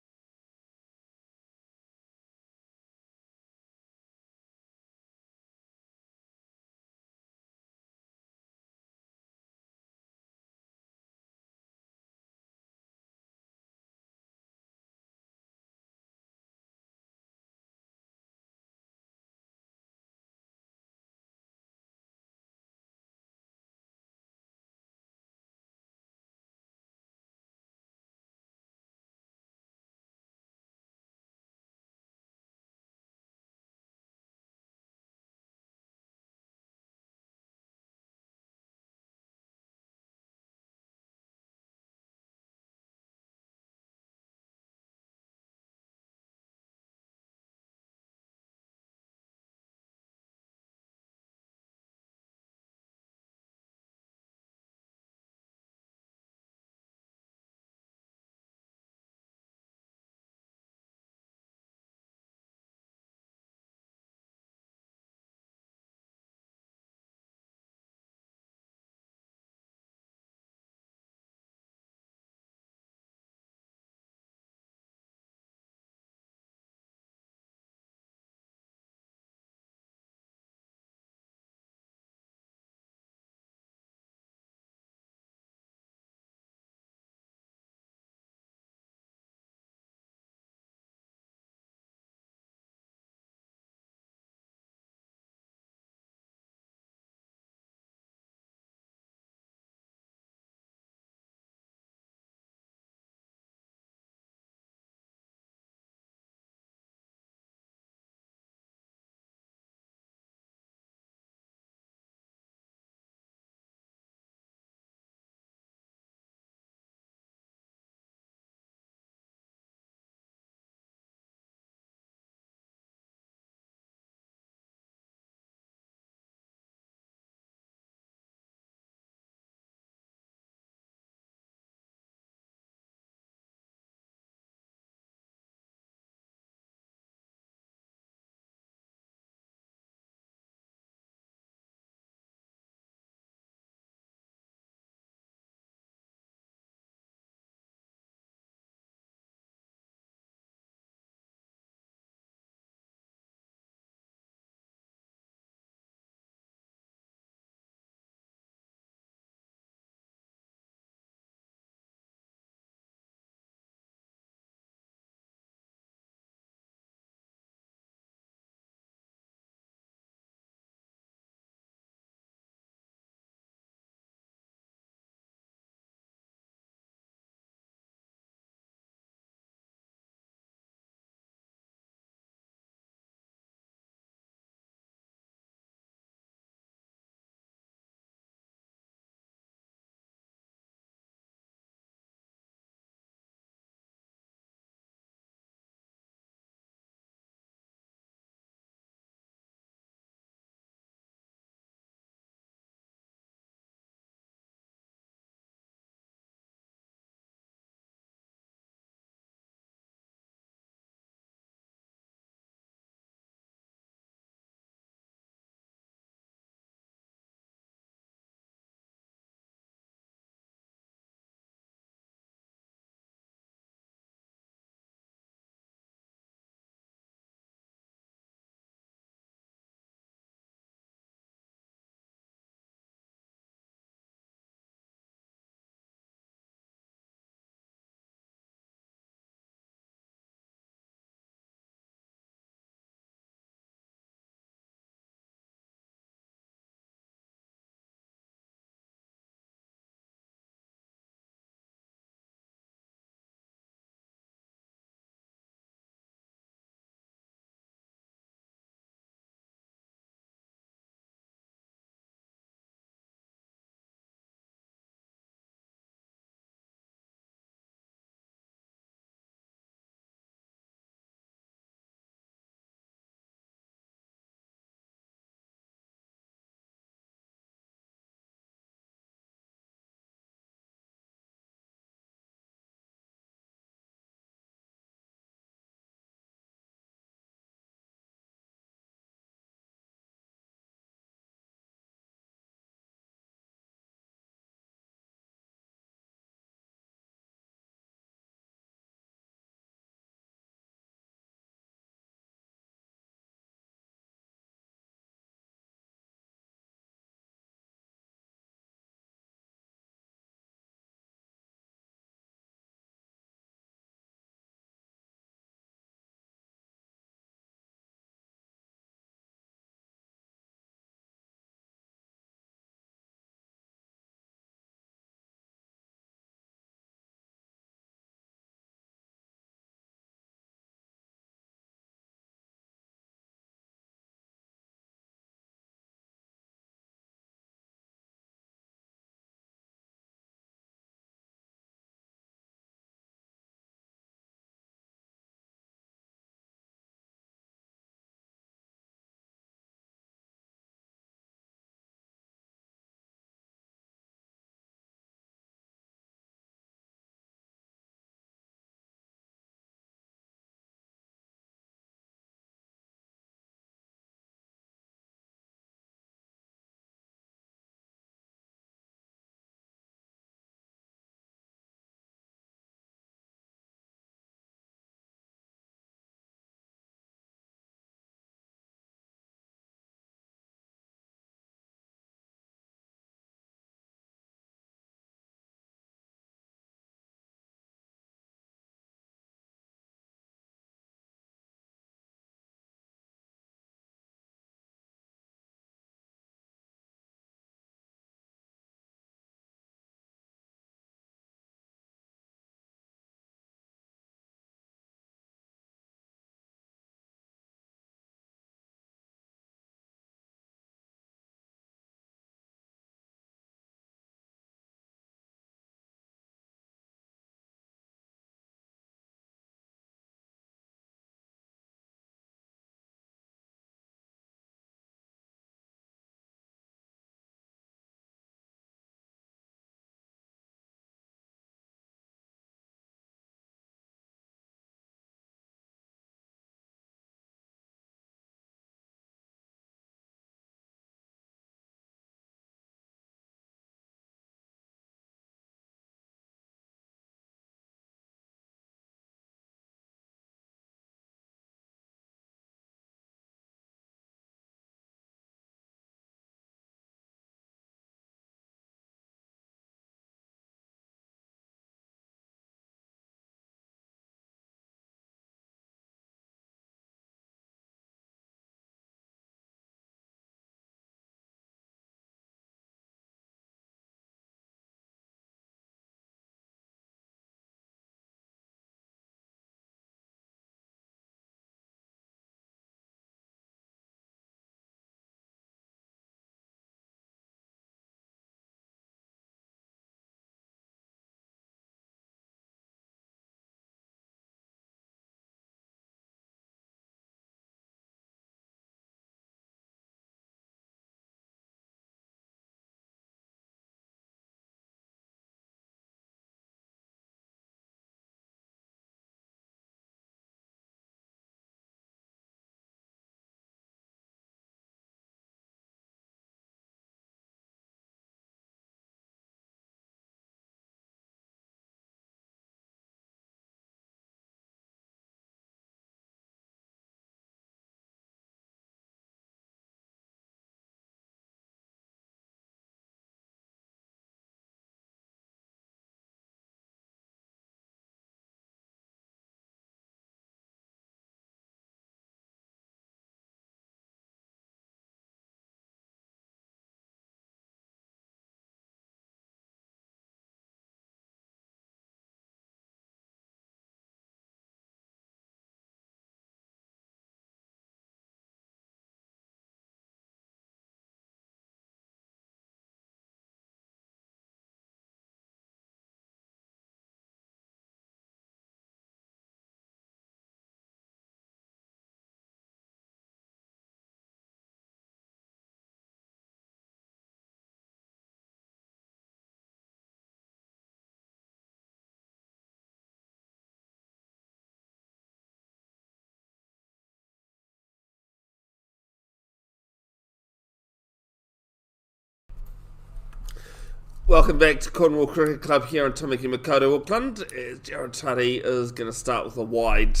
A: Welcome back to Cornwall Cricket Club here in Tamaki Makaurau, Auckland. Jared Tutty is going to start with a wide.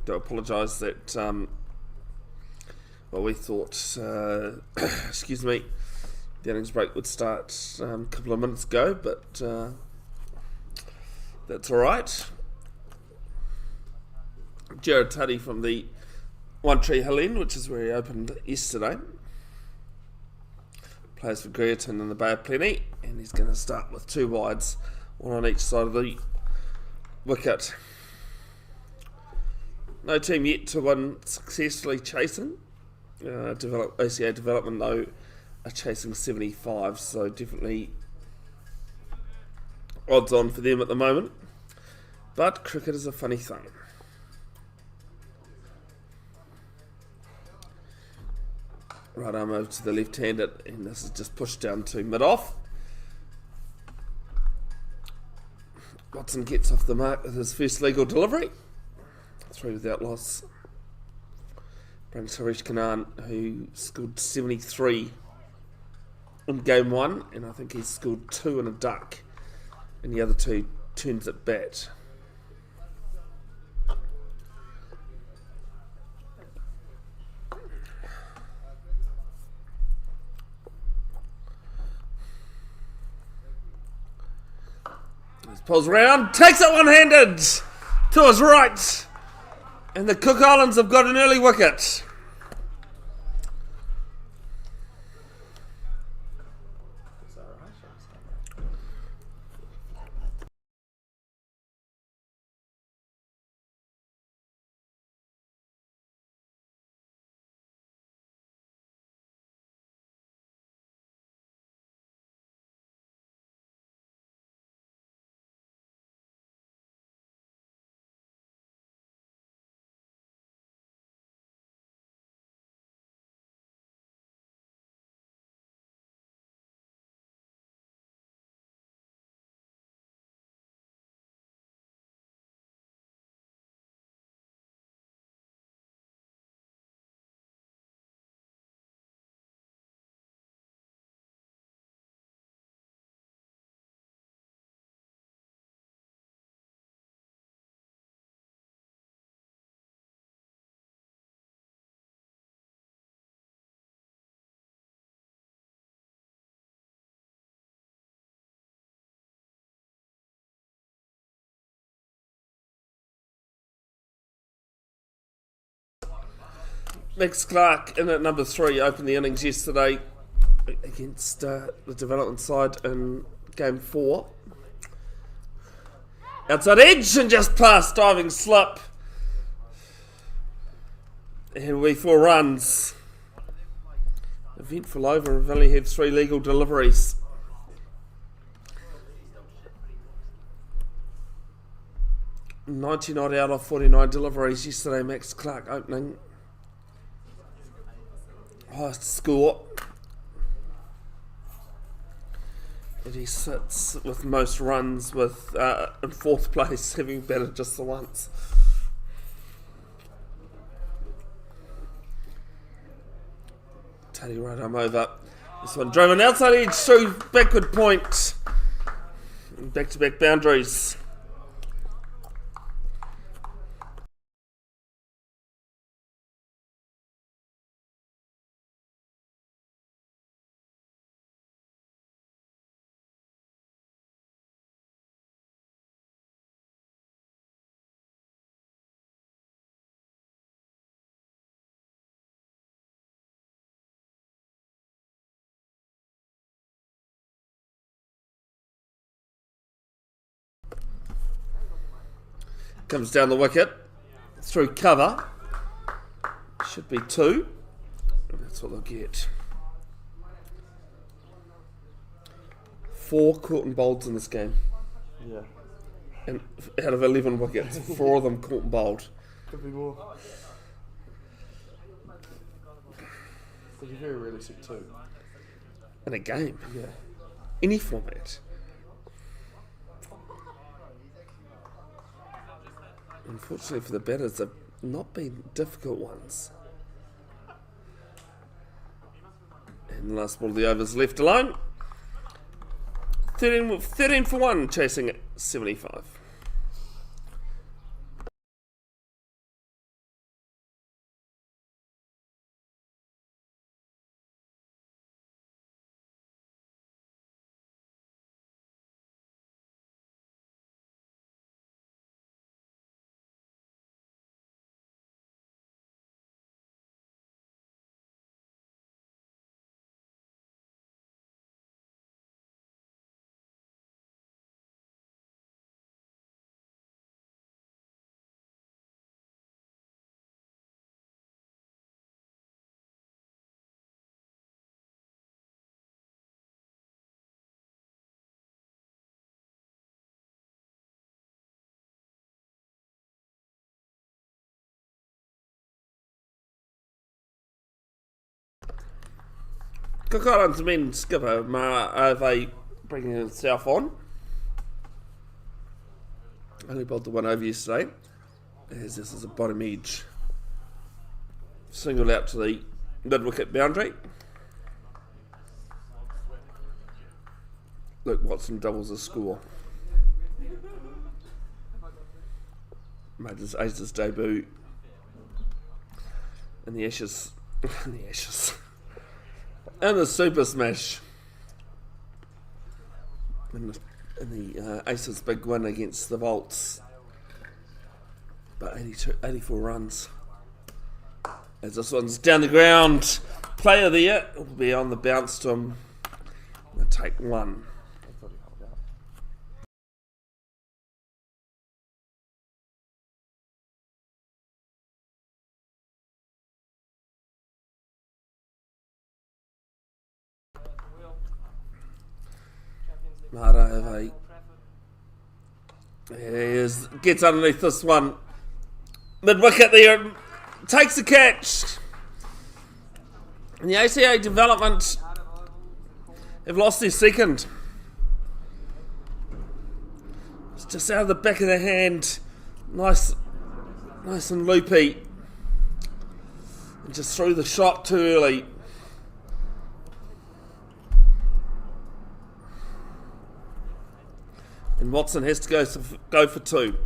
A: Do apologise that, we thought, excuse me, the innings break would start a couple of minutes ago, but that's alright. Jared Tutty from the One Tree Hill End, which is where he opened yesterday. Plays for Greerton in the Bay of Plenty, and he's going to start with two wides, one on each side of the wicket. No team yet to win successfully chasing. ACA development though are chasing 75, so definitely odds on for them at the moment. But cricket is a funny thing. Right arm over to the left-handed, and this is just pushed down to mid-off. Watson gets off the mark with his first legal delivery. Through without loss. Brings Harish Khanna, who scored 73 in game one, and I think he's scored 2 in a duck, and the other 2 turns at bat. Pulls round, takes it one-handed to his right, and the Cook Islands have got an early wicket. Max Clark in at number 3 opened the innings yesterday against the development side in game 4. Outside edge and just past diving slip. And we 4 runs. Eventful over. Have only had 3 legal deliveries. .90 out of 49 deliveries yesterday. Max Clark opening. Highest score, and he sits with most runs with in 4th place, having batted just the once. Tutty right arm over. This one drove an outside edge through backward point. And back-to-back boundaries. Comes down the wicket, through cover, should be 2, and that's what they'll get. 4 caught and bowled in this game.
B: Yeah.
A: And out of 11 wickets, 4 of them caught and bowled.
B: Could be more. But you're very realistic too.
A: In a game.
B: Yeah.
A: Any format. Unfortunately for the batters, they've not been difficult ones. And the last ball of the overs left alone. 13 for 1, chasing at 75. Kuki Cup men skipper Ave bringing himself on. Only bowled the one over yesterday. As this is a bottom edge. Singled out to the mid-wicket boundary. Luke Watson doubles the score. Made his Aces debut in the Ashes. And the Super Smash. In the Aces' big win against the Volts. But 84 runs. As this one's down the ground. Player of the year will be on the bounce to him. We'll take one. Mara gets underneath this one. Mid-wicket there. Takes the catch. And the ACA development have lost their second. It's just out of the back of the hand. Nice and loopy. And just threw the shot too early. And Watson has to go for two.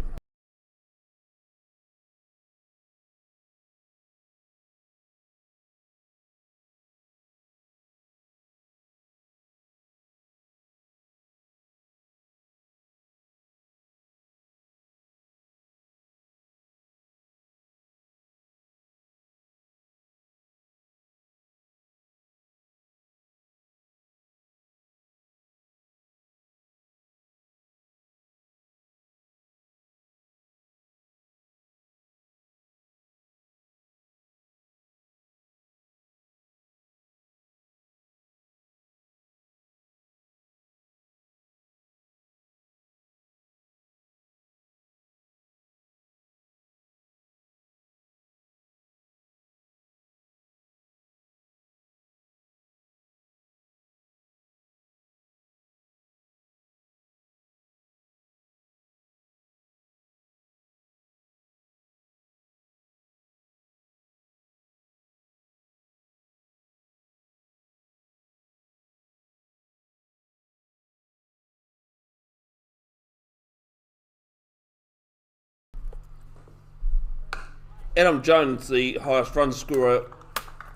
A: Adam Jones, the highest run scorer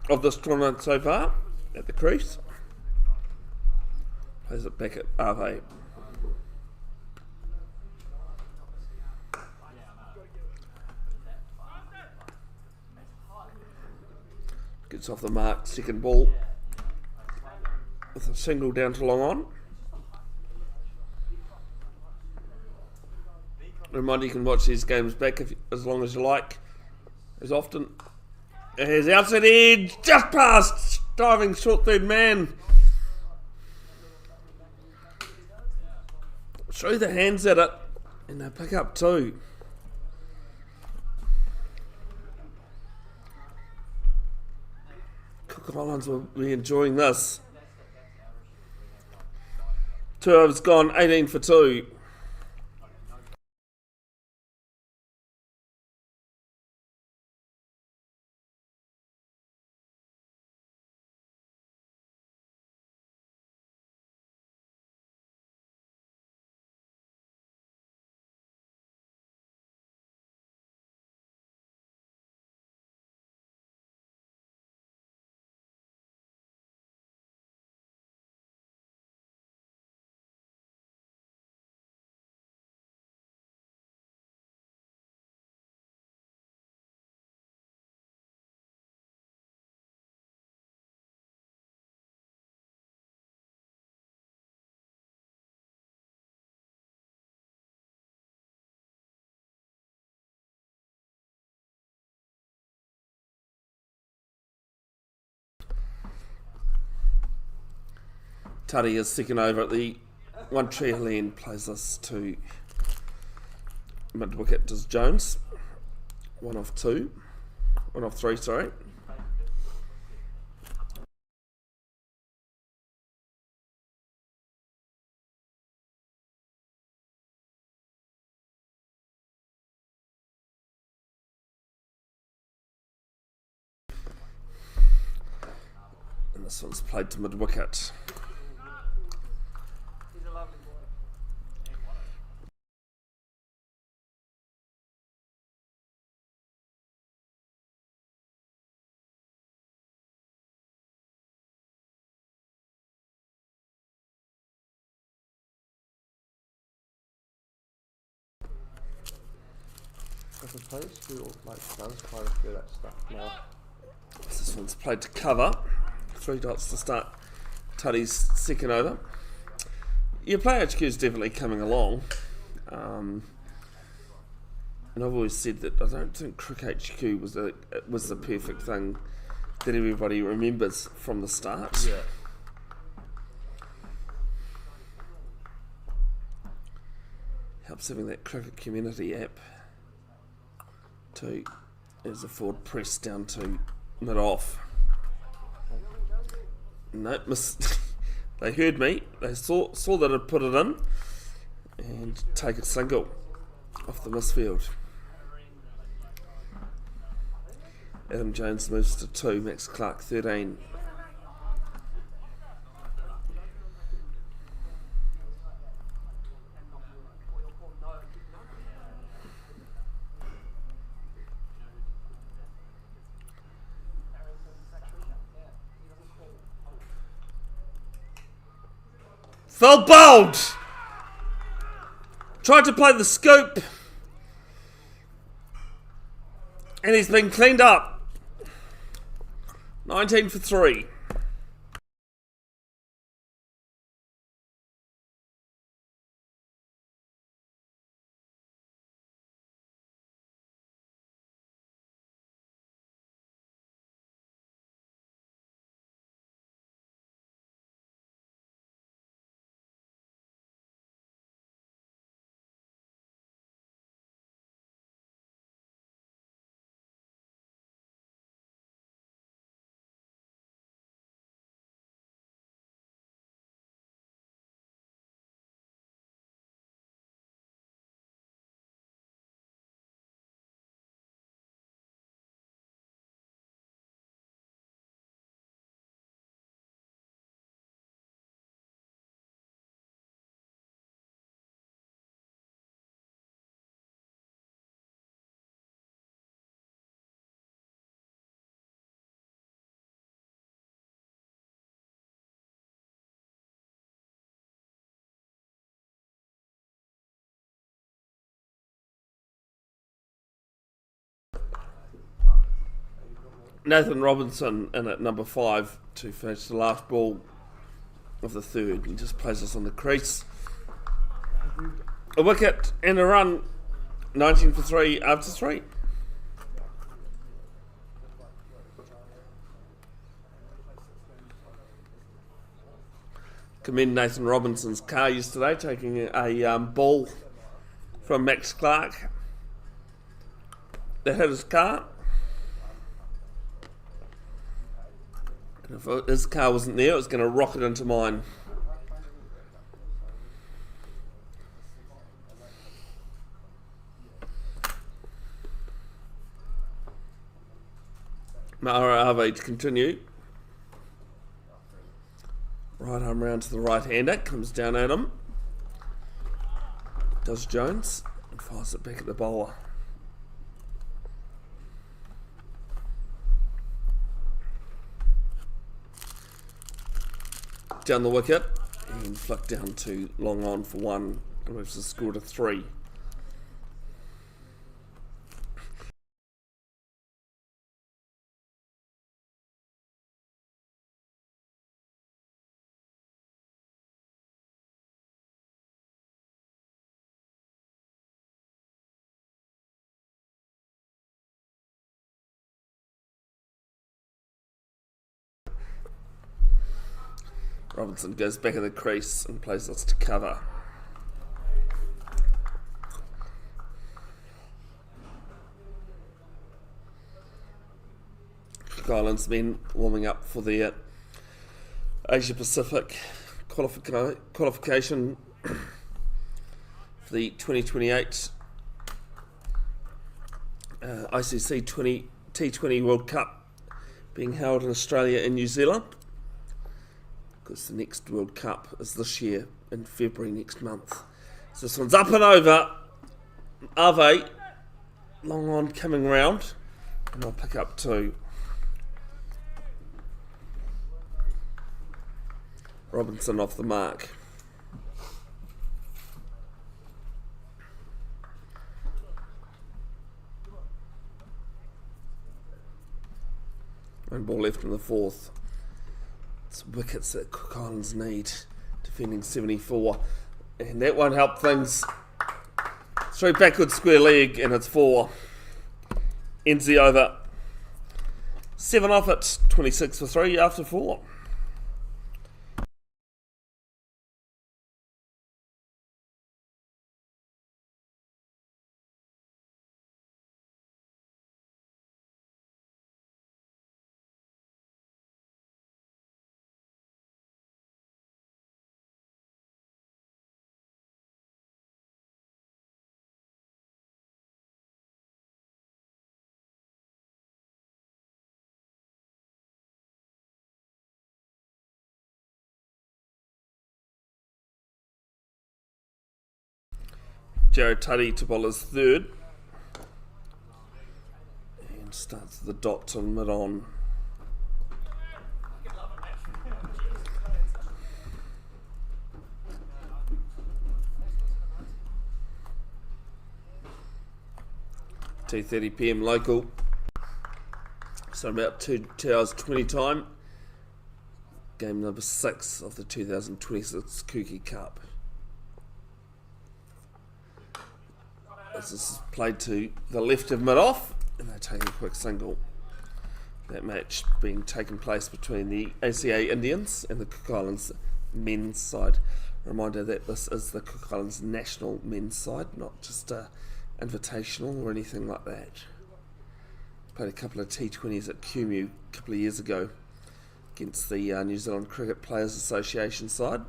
A: of this tournament so far, at the crease. Plays it back at Ave. Gets off the mark, second ball. With a single down to long on. Reminder, you can watch these games back as long as you like. As often. Here's outside edge, just past, diving short third man. Throw the hands at it, and they pick up two. Cook Islands will be enjoying this. 2 overs gone, 18 for 2. Tari is second over at the one tree hill end, plays this to mid wicket does Jones. 1 off 2. 1 off 3, sorry. And this one's played to mid wicket.
B: There's a place who does quite a few of that stuff now.
A: This one's played to cover. 3 dots to start Tari's second over. Your play HQ is definitely coming along. And I've always said that I don't think Crick HQ was the perfect thing that everybody remembers from the start.
B: Yeah.
A: Helps having that cricket community app to as a forward press down to mid off. No, they heard me. They saw that I'd put it in and take a single off the misfield. Adam Jones moves to 2, Max Clark 13. Phil Bold tried to play the scoop and he's been cleaned up. 19 for 3. Nathan Robinson in at number 5 to finish the last ball of the third. He just plays us on the crease. A wicket and a run. 19 for 3 after 3. Commend Nathan Robinson's car yesterday, taking a ball from Max Clark that hit his car. And if his car wasn't there, it was going to rocket into mine. Mara Ave to continue. Right arm round to the right hander, comes down at him. Does Jones and fires it back at the bowler. Down the wicket and flick down to long on for 1. Moves the score to 3. Robinson goes back in the crease and plays this to cover. Cook Islands men warming up for their Asia Pacific qualification for the 2028 ICC T20 World Cup being held in Australia and New Zealand, because the next World Cup is this year in February next month. So this one's up and over. Ave, long on coming round, and I'll pick up 2. Robinson off the mark. One ball left in the 4th. It's wickets that Cook Islands need. Defending 74. And that won't help things. Straight backward square leg, and it's 4. Ends the over. 7 off it. 26 for 3 after 4. Jared Tuddy to bowl his 3rd. And starts the dot on mid-on. (2:30 PM) local. So about 2 hours 20 time. Game number 6 of the 2026 Kuki Cup. This is played to the left of mid-off, and they're taking a quick single. That match being taken place between the ACA Indians and the Cook Islands men's side. Reminder that this is the Cook Islands national men's side, not just a invitational or anything like that. Played a couple of T20s at Kumu a couple of years ago against the New Zealand Cricket Players Association side.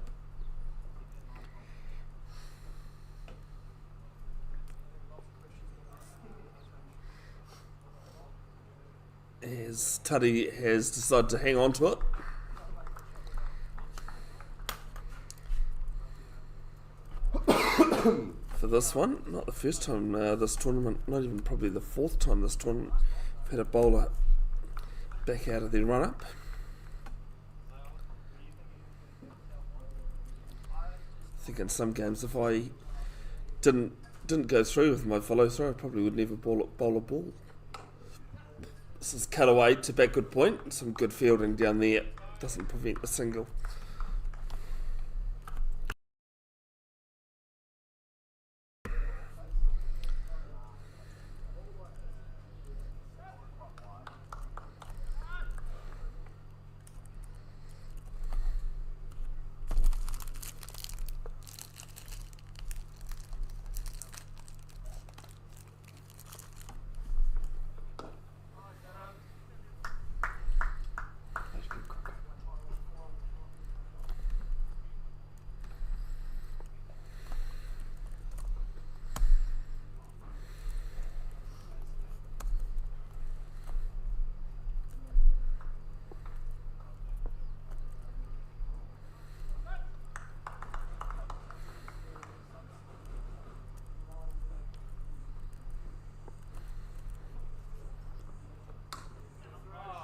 A: As Tuddy has decided to hang on to it. For this one, not the first time this tournament, not even probably the 4th time this tournament, I've had a bowler back out of their run-up. I think in some games, if I didn't go through with my follow-through, I probably would never bowl a ball. This is cut away to backward point. Some good fielding down there. Doesn't prevent the single.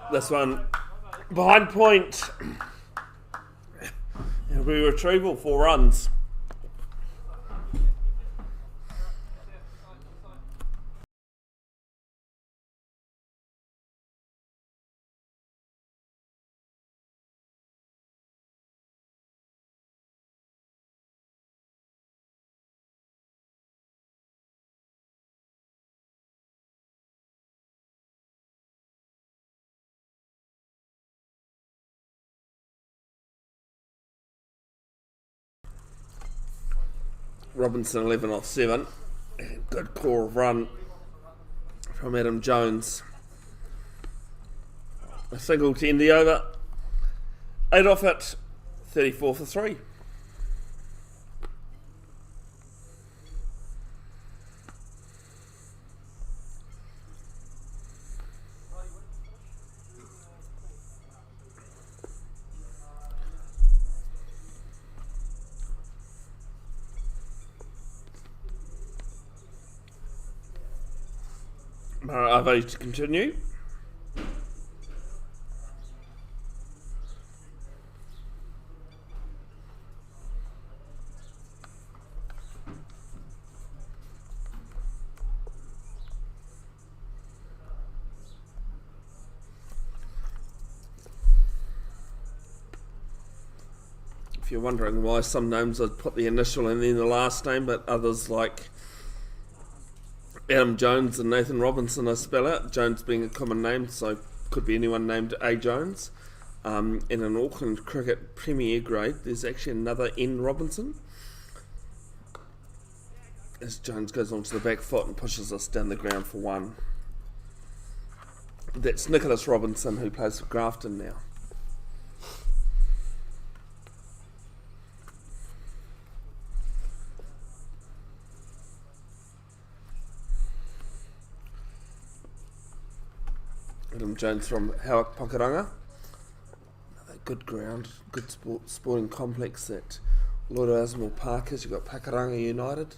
A: This one behind point. It'll be retrieval, 4 runs. Robinson 11 off 7. And good core of run from Adam Jones. A single to end the over. 8 off it, 34 for 3. Ave to continue. If you're wondering why some names I'd put the initial and then the last name, but others like Adam Jones and Nathan Robinson I spell out, Jones being a common name, so could be anyone named A. Jones. In an Auckland cricket Premier grade, there's actually another N. Robinson. As Jones goes onto the back foot and pushes us down the ground for 1. That's Nicholas Robinson, who plays for Grafton now. Adam Jones from Howak Pakuranga. Another good ground, good sporting complex at Lord Asmal Park is. You've got Pakuranga United.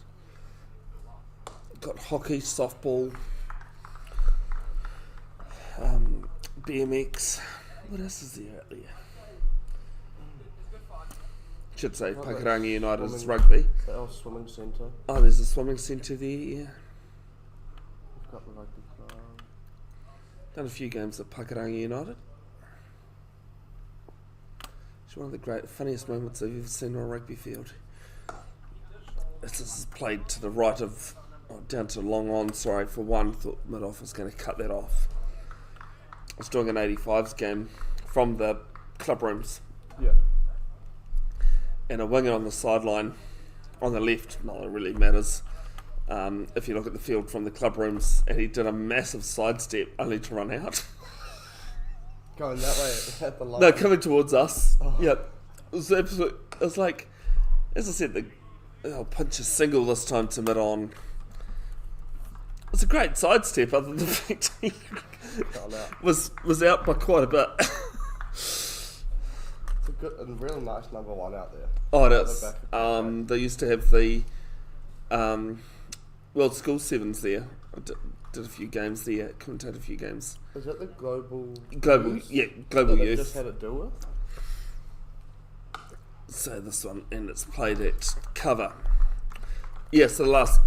A: You've got hockey, softball, BMX. What else is there out there? Should say Pakuranga United is rugby.
B: The swimming centre.
A: Oh, there's a swimming centre there, yeah.
B: We've got the rugby club.
A: Done a few games at Pakuranga United. It's one of the funniest moments I've ever seen on a rugby field. This is played to the right of, down to long on, sorry, for 1. Thought mid-off was going to cut that off. I was doing an 85s game from the club rooms.
B: Yeah.
A: And a winger on the sideline, on the left, not that it really matters. If you look at the field from the club rooms, and he did a massive sidestep only to run out.
B: Going that way at the line.
A: No, coming towards us. Oh. Yep. It was absolute. It was like, as I said, I'll punch a single this time to mid on. It was a great sidestep, other than the fact he was out by quite a bit.
B: It's a good and really nice number 1 out there.
A: Oh, it is. They used to have the World School Sevens there. I did a few games there, commentated a few games.
B: Is that the global
A: youth? Yeah, global
B: that
A: youth.
B: Just had to do with?
A: So this one, and it's played at Cover. Yeah, so the last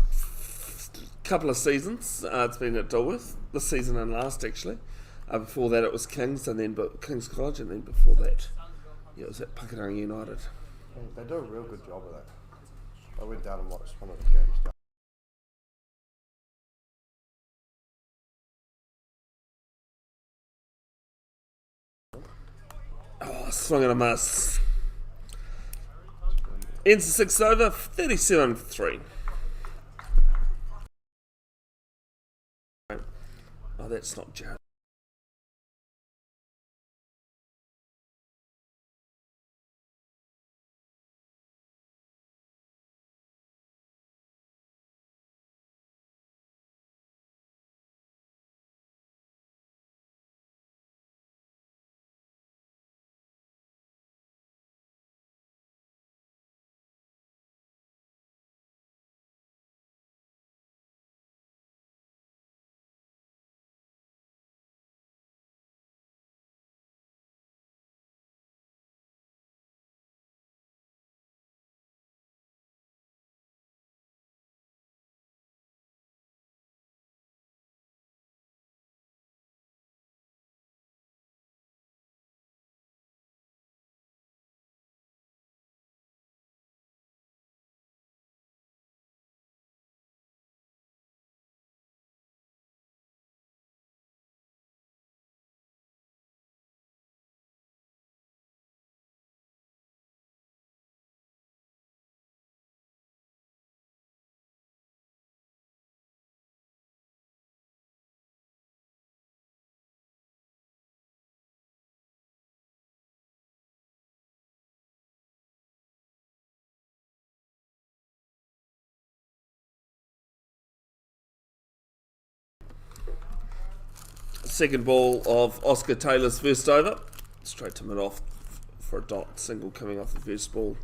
A: couple of seasons, it's been at Dilworth. This season and last, actually. Before that it was King's, and then King's College, and then before that, yeah, it was at Pakuranga United.
B: Yeah, they do a real good job of that. I went down and watched one of the games.
A: Oh, swing and a miss. Ends the 6th over, 37 for 3. Oh, that's not Jared. second ball of Oscar Taylor's first over. Straight to mid-off for a dot single coming off the first ball.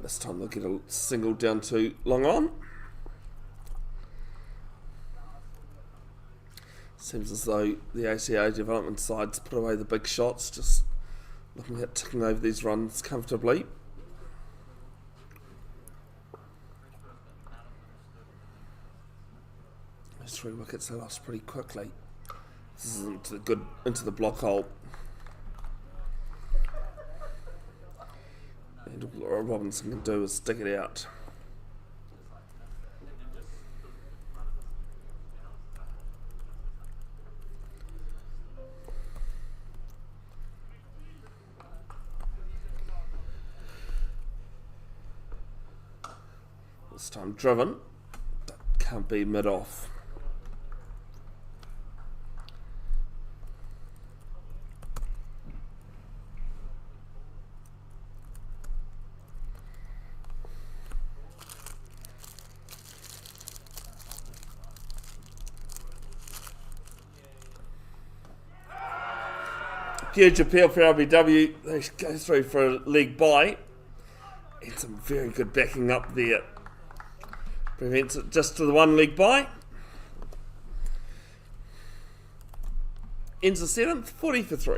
A: This time they'll get a single down to long on. Seems as though the ACA development side's put away the big shots, just looking at ticking over these runs comfortably. Those 3 wickets they lost pretty quickly. This is into the block hole. And all Robinson can do is stick it out. This time driven, that can't be mid-off. Huge appeal for LBW. They go through for a leg bye. And some very good backing up there. Prevents it just to the 1 leg bye. Ends the 7th, 40 for 3.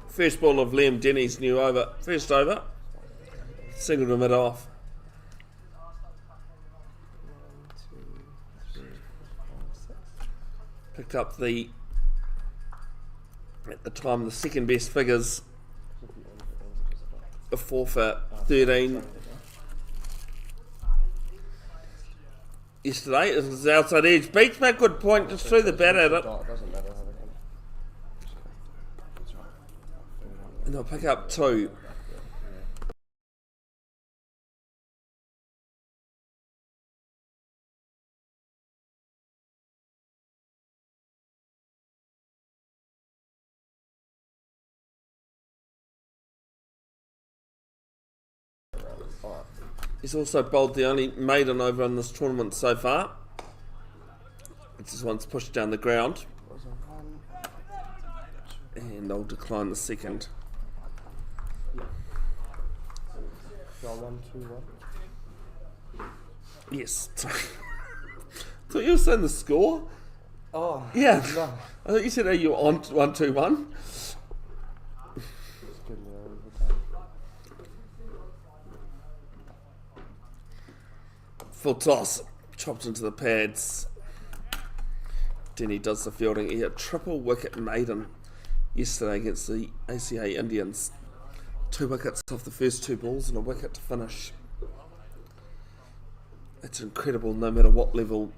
A: First ball of Liam Denny's new over. First over. Single to mid-off. Picked up at the time, the second best figures. A 4 for 13. Yesterday, it was outside edge. Beats back, good point. Just threw the bat at it. And they'll pick up 2. He's also bowled the only maiden over in this tournament so far. It's just once pushed down the ground. And they'll decline the second.
B: 1-2-1.
A: Yes. I thought you were saying the score.
B: Oh.
A: Yeah.
B: No.
A: I thought you said, are you on 1-2-1? Full toss. Chopped into the pads. Denny does the fielding. He had triple wicket maiden yesterday against the ACA Indians. 2 wickets off the first 2 balls and a wicket to finish. It's incredible no matter what level,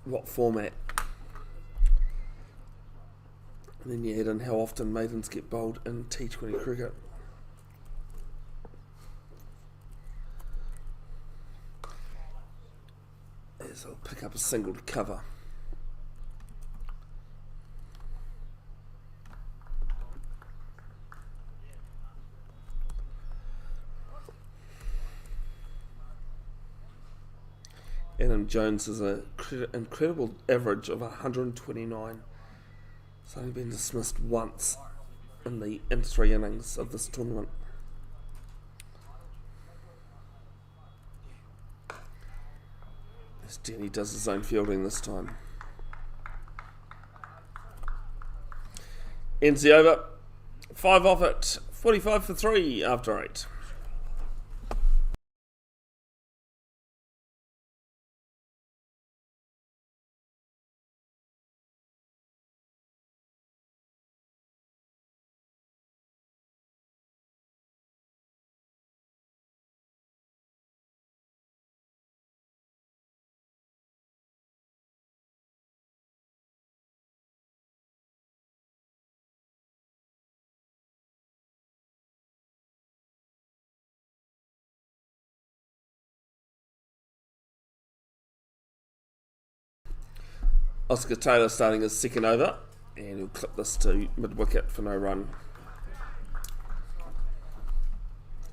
A: what format. And then you add in how often maidens get bowled in T20 cricket. As I'll pick up a single to cover. Adam Jones has an incredible average of 129. He's only been dismissed once in 3 innings of this tournament. As Jenny does his own fielding this time. Ends the over. 5 off it. 45 for 3 after 8. Oscar Taylor starting his second over, and he'll clip this to mid-wicket for no run.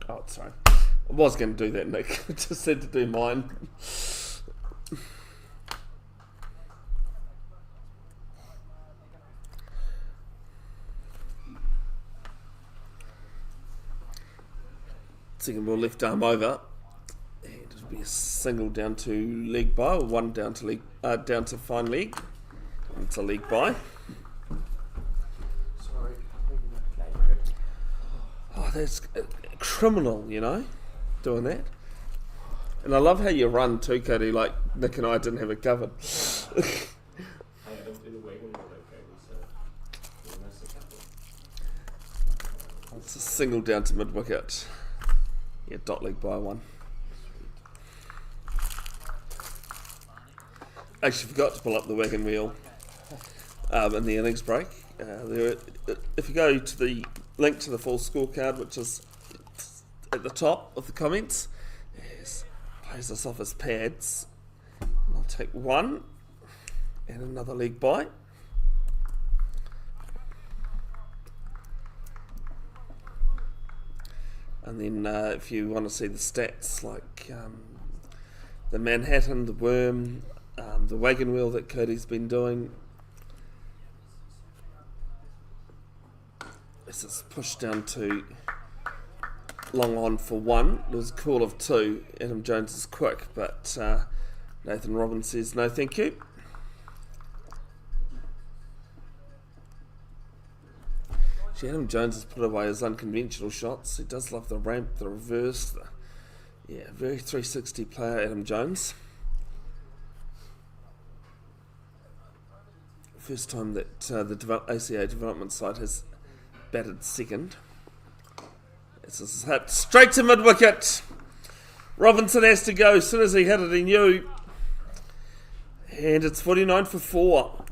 A: Oh, sorry. I was going to do that, Nick. I just said to do mine. Second ball left arm over. It'll be a single down to leg by, or one down to down to fine leg. It's a leg by.
B: Sorry.
A: Oh, that's criminal, you know, doing that. And I love how you run too, Cody. Like Nick and I didn't have it covered. It's a single down to mid wicket. Yeah, dot leg by one. Actually forgot to pull up the wagon wheel in the innings break. If you go to the link to the full scorecard, which is at the top of the comments, plays us off as pads. I'll take one and another leg by. And then if you want to see the stats, like the Manhattan, the Worm, the wagon wheel that Cody's been doing, this is pushed down to long on for one. There was a call of 2. Adam Jones is quick, but Nathan Robbins says no thank you. Adam Jones has put away his unconventional shots. He does love the ramp, the reverse. Very 360 player, Adam Jones. First time that the ACA development side has batted second. This is hit straight to mid-wicket. Robinson has to go. As soon as he hit it, he knew. And it's 49 for 4.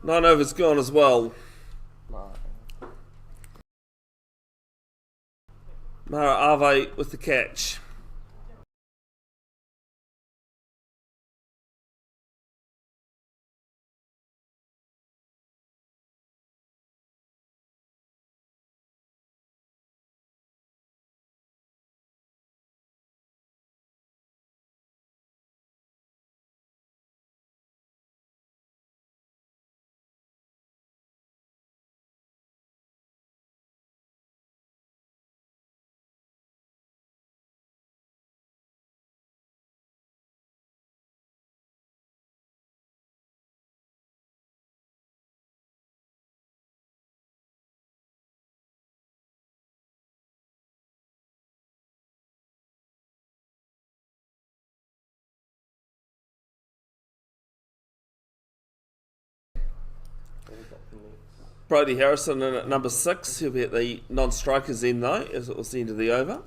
A: Nine overs gone as well. Mara Ave with the catch. Brodie Harrison in at number 6. He'll be at the non-strikers end though, as it was the end of the over.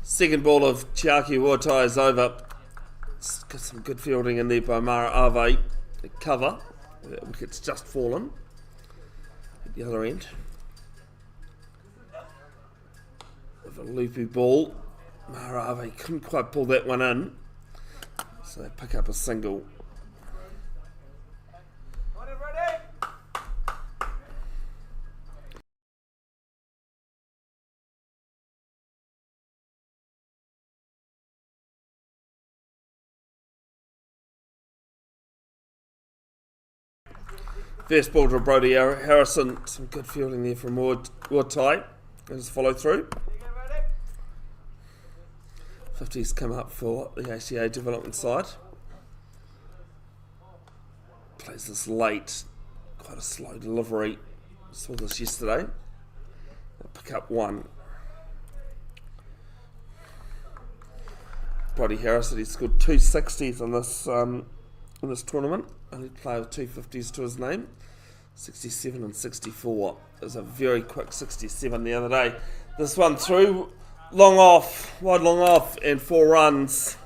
A: Second ball of Chiaki Watai is over. It's got some good fielding in there by Mara Ave. The cover. The wicket's just fallen at the other end. With a loopy ball. Mara Ave couldn't quite pull that one in. So they pick up a single. First ball to Brodie Harrison. Some good fielding there from Wartai. His follow through. 50s come up for the ACA development side. Plays this late. Quite a slow delivery. Saw this yesterday. They'll pick up one. Brodie Harrison, he scored 2 60s in this tournament. Only player with 2 50s to his name. 67 and 64. It was a very quick 67 the other day. This one through, long off, wide long off, and 4 runs.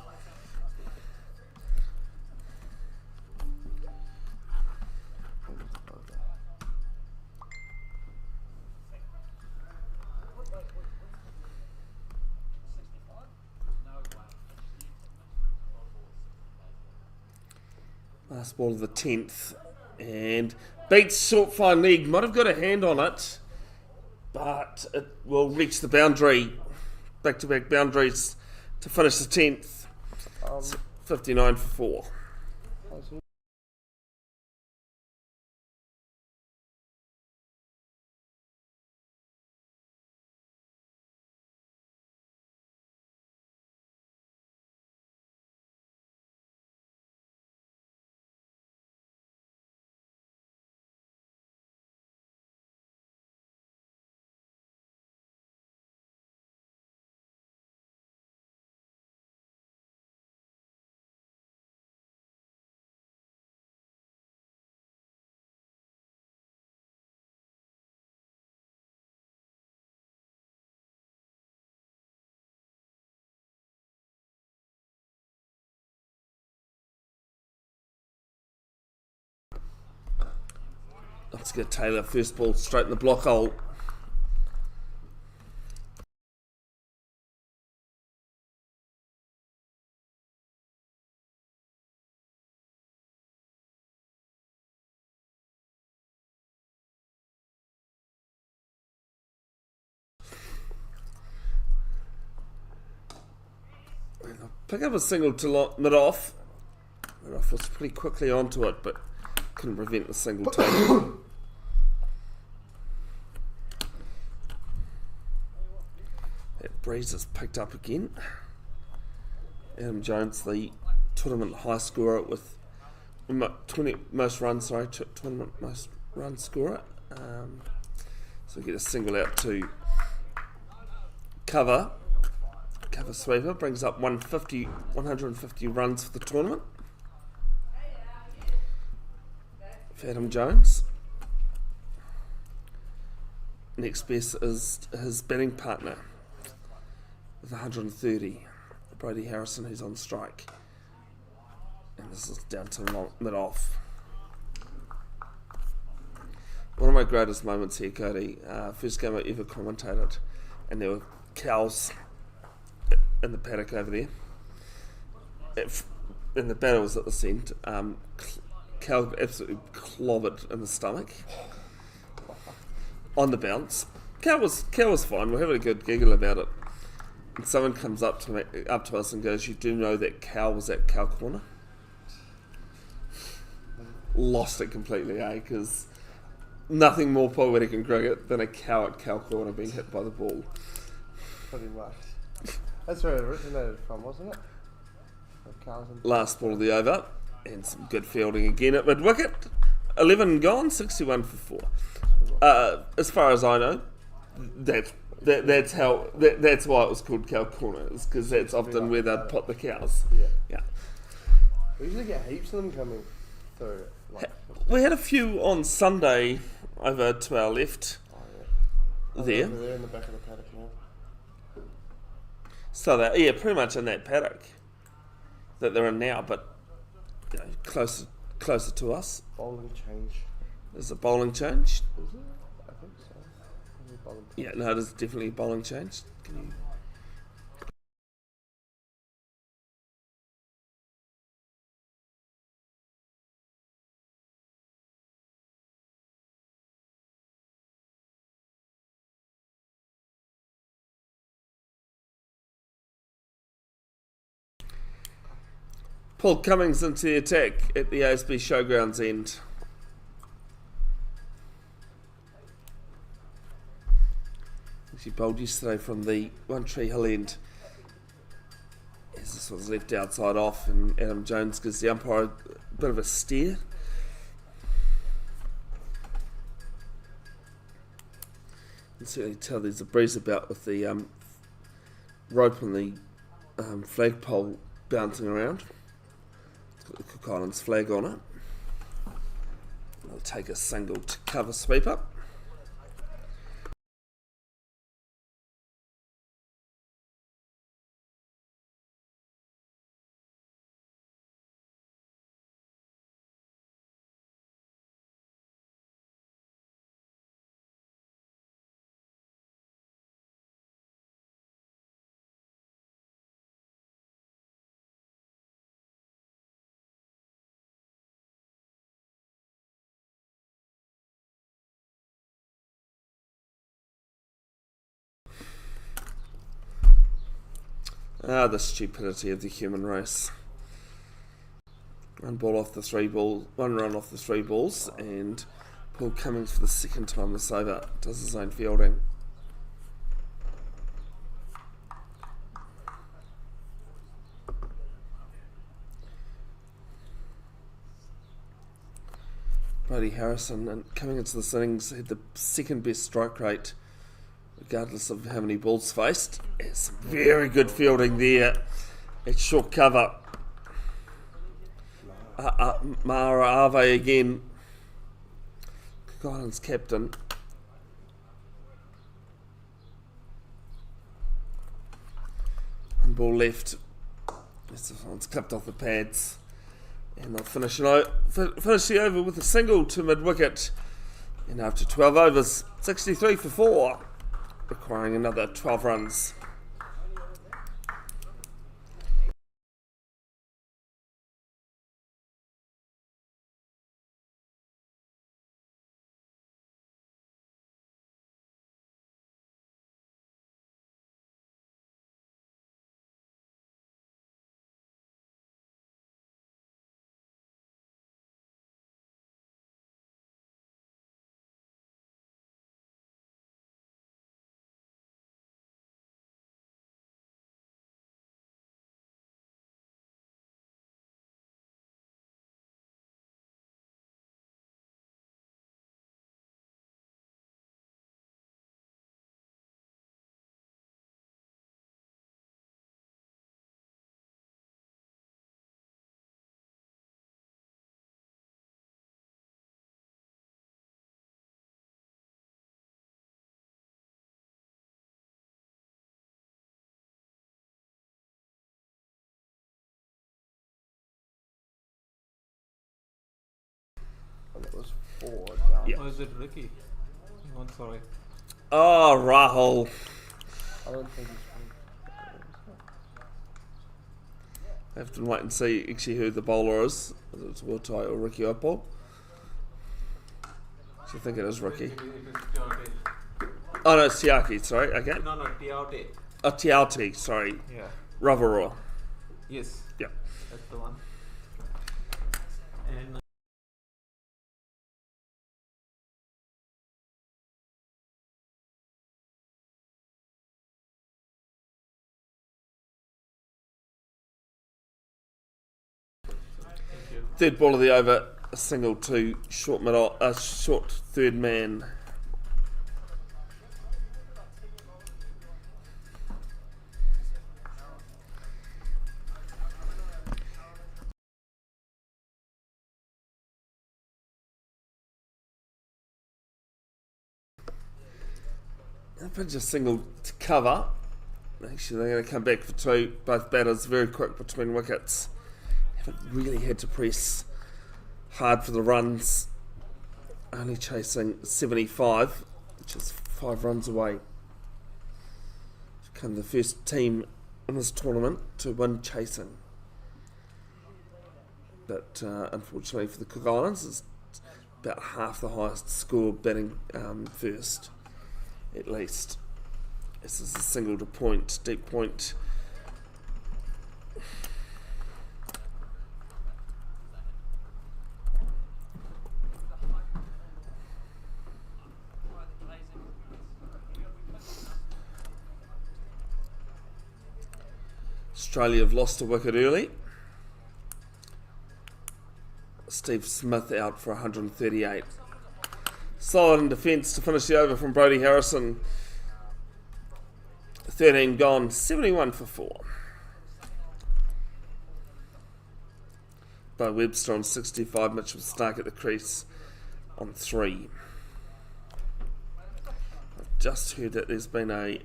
A: Last ball of the 10th, and beats short fine leg. Might have got a hand on it, but it will reach the boundary. Back-to-back boundaries to finish the 10th. 59 for 4. Let's get Taylor, first ball straight in the block hole. And I'll pick up a single to mid-off. Mid-off was pretty quickly onto it, but couldn't prevent the single take. That breeze is picked up again. Adam Jones, the tournament high scorer with 20 most runs, tournament most run scorer. So we get a single out to cover sweeper, brings up 150 runs for the tournament. For Adam Jones. Next best is his batting partner with 130, Brodie Harrison, who's on strike. And this is down to mid-off. One of my greatest moments here, Cody. First game I ever commentated, and there were cows in the paddock over there. And the batter was at the end. Cow absolutely clobbered in the stomach on the bounce. Cow was fine. We're having a good giggle about it. And someone comes up to us and goes, "You do know that cow was at cow corner?" Lost it completely, because nothing more poetic in cricket than a cow at cow corner being hit by the ball.
B: Pretty much. That's where it originated from, wasn't it?
A: Last ball of the over, and some good fielding again at mid wicket. 11 gone, 61 for 4. As far as I know, that's why it was called cow corner, because that's often where they'd put the cows. Yeah.
B: We usually get heaps of them coming through.
A: We had a few on Sunday over to our left. There.
B: Over there in the back of the paddock now.
A: So pretty much in that paddock. that they're in now, but closer to us.
B: Bowling change.
A: Is it bowling change?
B: Is it? I think so. Maybe bowling
A: Yeah, no, it is definitely bowling change. Can you... Paul Cummings into the attack at the ASB Showgrounds end. She bowled yesterday from the One Tree Hill end. As this was left outside off, and Adam Jones gives the umpire a bit of a stare. You can certainly tell there's a breeze about with the rope on the flagpole bouncing around. It's got the Cook Islands flag on it. I'll take a single to cover sweeper. Ah, the stupidity of the human race. One run off the three balls, and Paul Cummings for the second time this over does his own fielding. Brady Harrison, and coming into the innings, had the second best strike rate, regardless of how many balls faced. It's very good fielding there. It's short cover. Mara Ave again. Cook Islands captain. One ball left. This one's clipped off the pads. And they'll finish the over with a single to mid-wicket. And after 12 overs, 63 for 4. Requiring another 12 runs.
B: And it was 4 down.
A: Yeah.
C: Or is it Ricky? I'm sorry.
A: Oh, Rahul.
B: I don't think he's
A: I have to wait and see actually who the bowler is. Whether it's Watai or Ricky Opal. So I think it is Ricky.
C: It is Tiaute.
A: Oh no, it's Tiaki, sorry. Okay.
C: No, Tiaute.
A: Oh, Tiauti, sorry.
C: Yeah.
A: Ravaroa.
C: Yes.
A: Yeah.
C: That's the one. And
A: Third ball of the over, a single to short middle, short third man. Pinch a single to cover. Actually, they're going to come back for 2. Both batters very quick between wickets. but really had to press hard for the runs, only chasing 75, which is 5 runs away. Become the first team in this tournament to win chasing. But unfortunately for the Cook Islands, it's about half the highest score batting first, at least. This is a single to point, deep point. Australia have lost a wicket early. Steve Smith out for 138. Solid in defence to finish the over from Brodie Harrison. 13 gone, 71 for 4. Bo Webster on 65, Mitchell Stark at the crease on 3. I've just heard that there's been a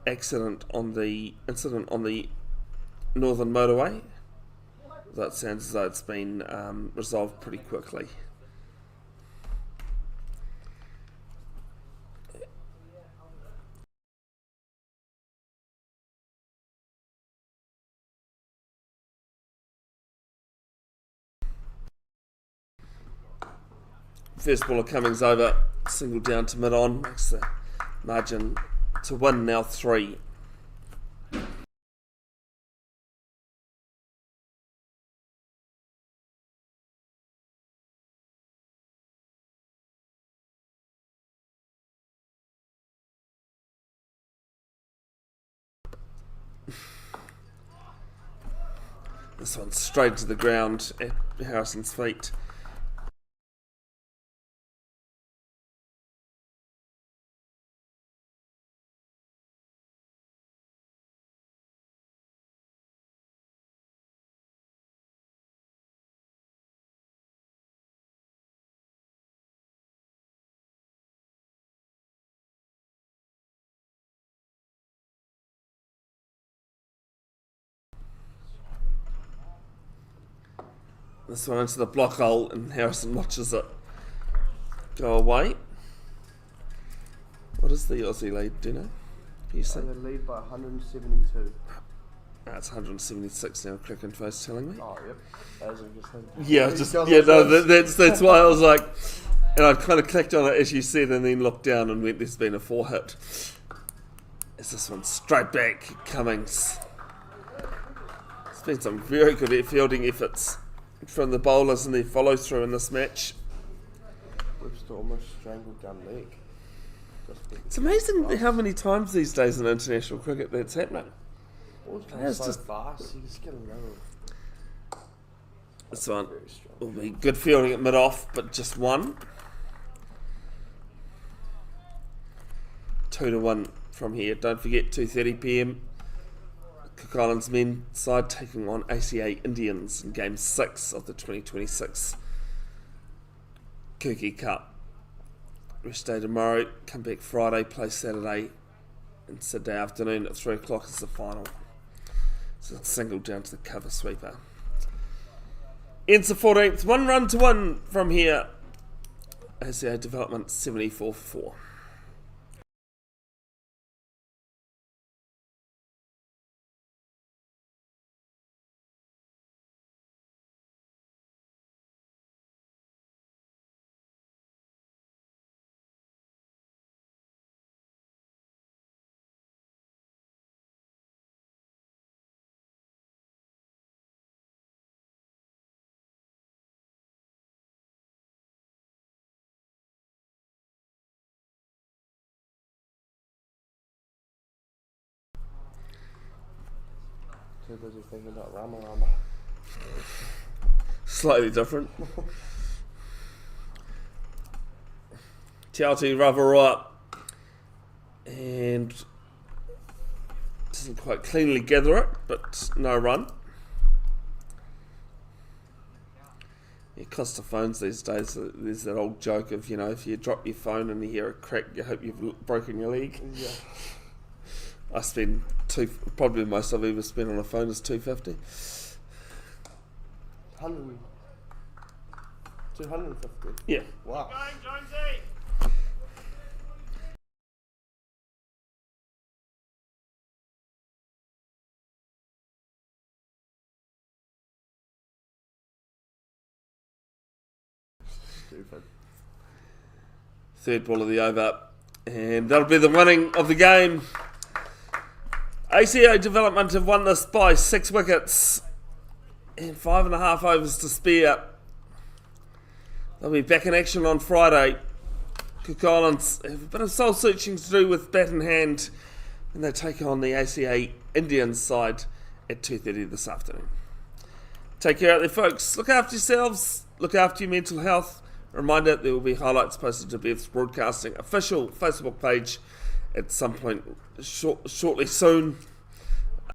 A: incident on the Northern Motorway. That sounds as though it's been resolved pretty quickly. First ball of Cummings over, single down to mid-on, makes the margin to win now 3. This one's straight to the ground at Harrison's feet. This one into the block hole and Harrison watches it go away. What is the Aussie lead, do you know? Can you see?
B: They lead by 172.
A: It's 176 now, Crick-and-Face telling me.
B: Oh, yep. As I just said.
A: That's why I was like, and I kind of clicked on it as you said and then looked down and went, there's been a 4 hit. Is this one straight back, Cummings. It's been some very good fielding efforts from the bowlers and their follow through in this match.
B: Webster almost strangled down leg.
A: It's amazing how many times these days in international cricket that's happening.
B: Players so just fast, you just get a level.
A: This one will be good fielding at mid-off, but just 1. 2-1 from here. Don't forget 2:30 PM. Cook Islands men side taking on ACA Indians in Game 6 of the 2026 Kuki Cup. Rest day tomorrow, come back Friday, play Saturday, and Saturday afternoon at 3 o'clock is the final. So it's single down to the cover sweeper. Ends the 14th, 1 run to 1 from here. ACA development 74-4.
B: Too busy thinking about Rama Rama.
A: Slightly different. Te Ravaroa and doesn't quite cleanly gather it, but no run. Yeah, Costa phones these days, there's that old joke of, you know, if you drop your phone and you hear a crack, you hope you've broken your leg.
B: Yeah.
A: I spend probably the most I've ever spent on a phone is $250.
B: 100, 250.
A: Yeah.
B: Wow. Stupid.
A: Third ball of the over. And that'll be the winning of the game. ACA Development have won this by 6 wickets. And 5.5 overs to spare. They'll be back in action on Friday. Cook Islands have a bit of soul searching to do with bat in hand. And they take on the ACA Indians side at 2:30 this afternoon. Take care out there, folks. Look after yourselves. Look after your mental health. A reminder, there will be highlights posted to Beth's Broadcasting official Facebook page at some point shortly soon.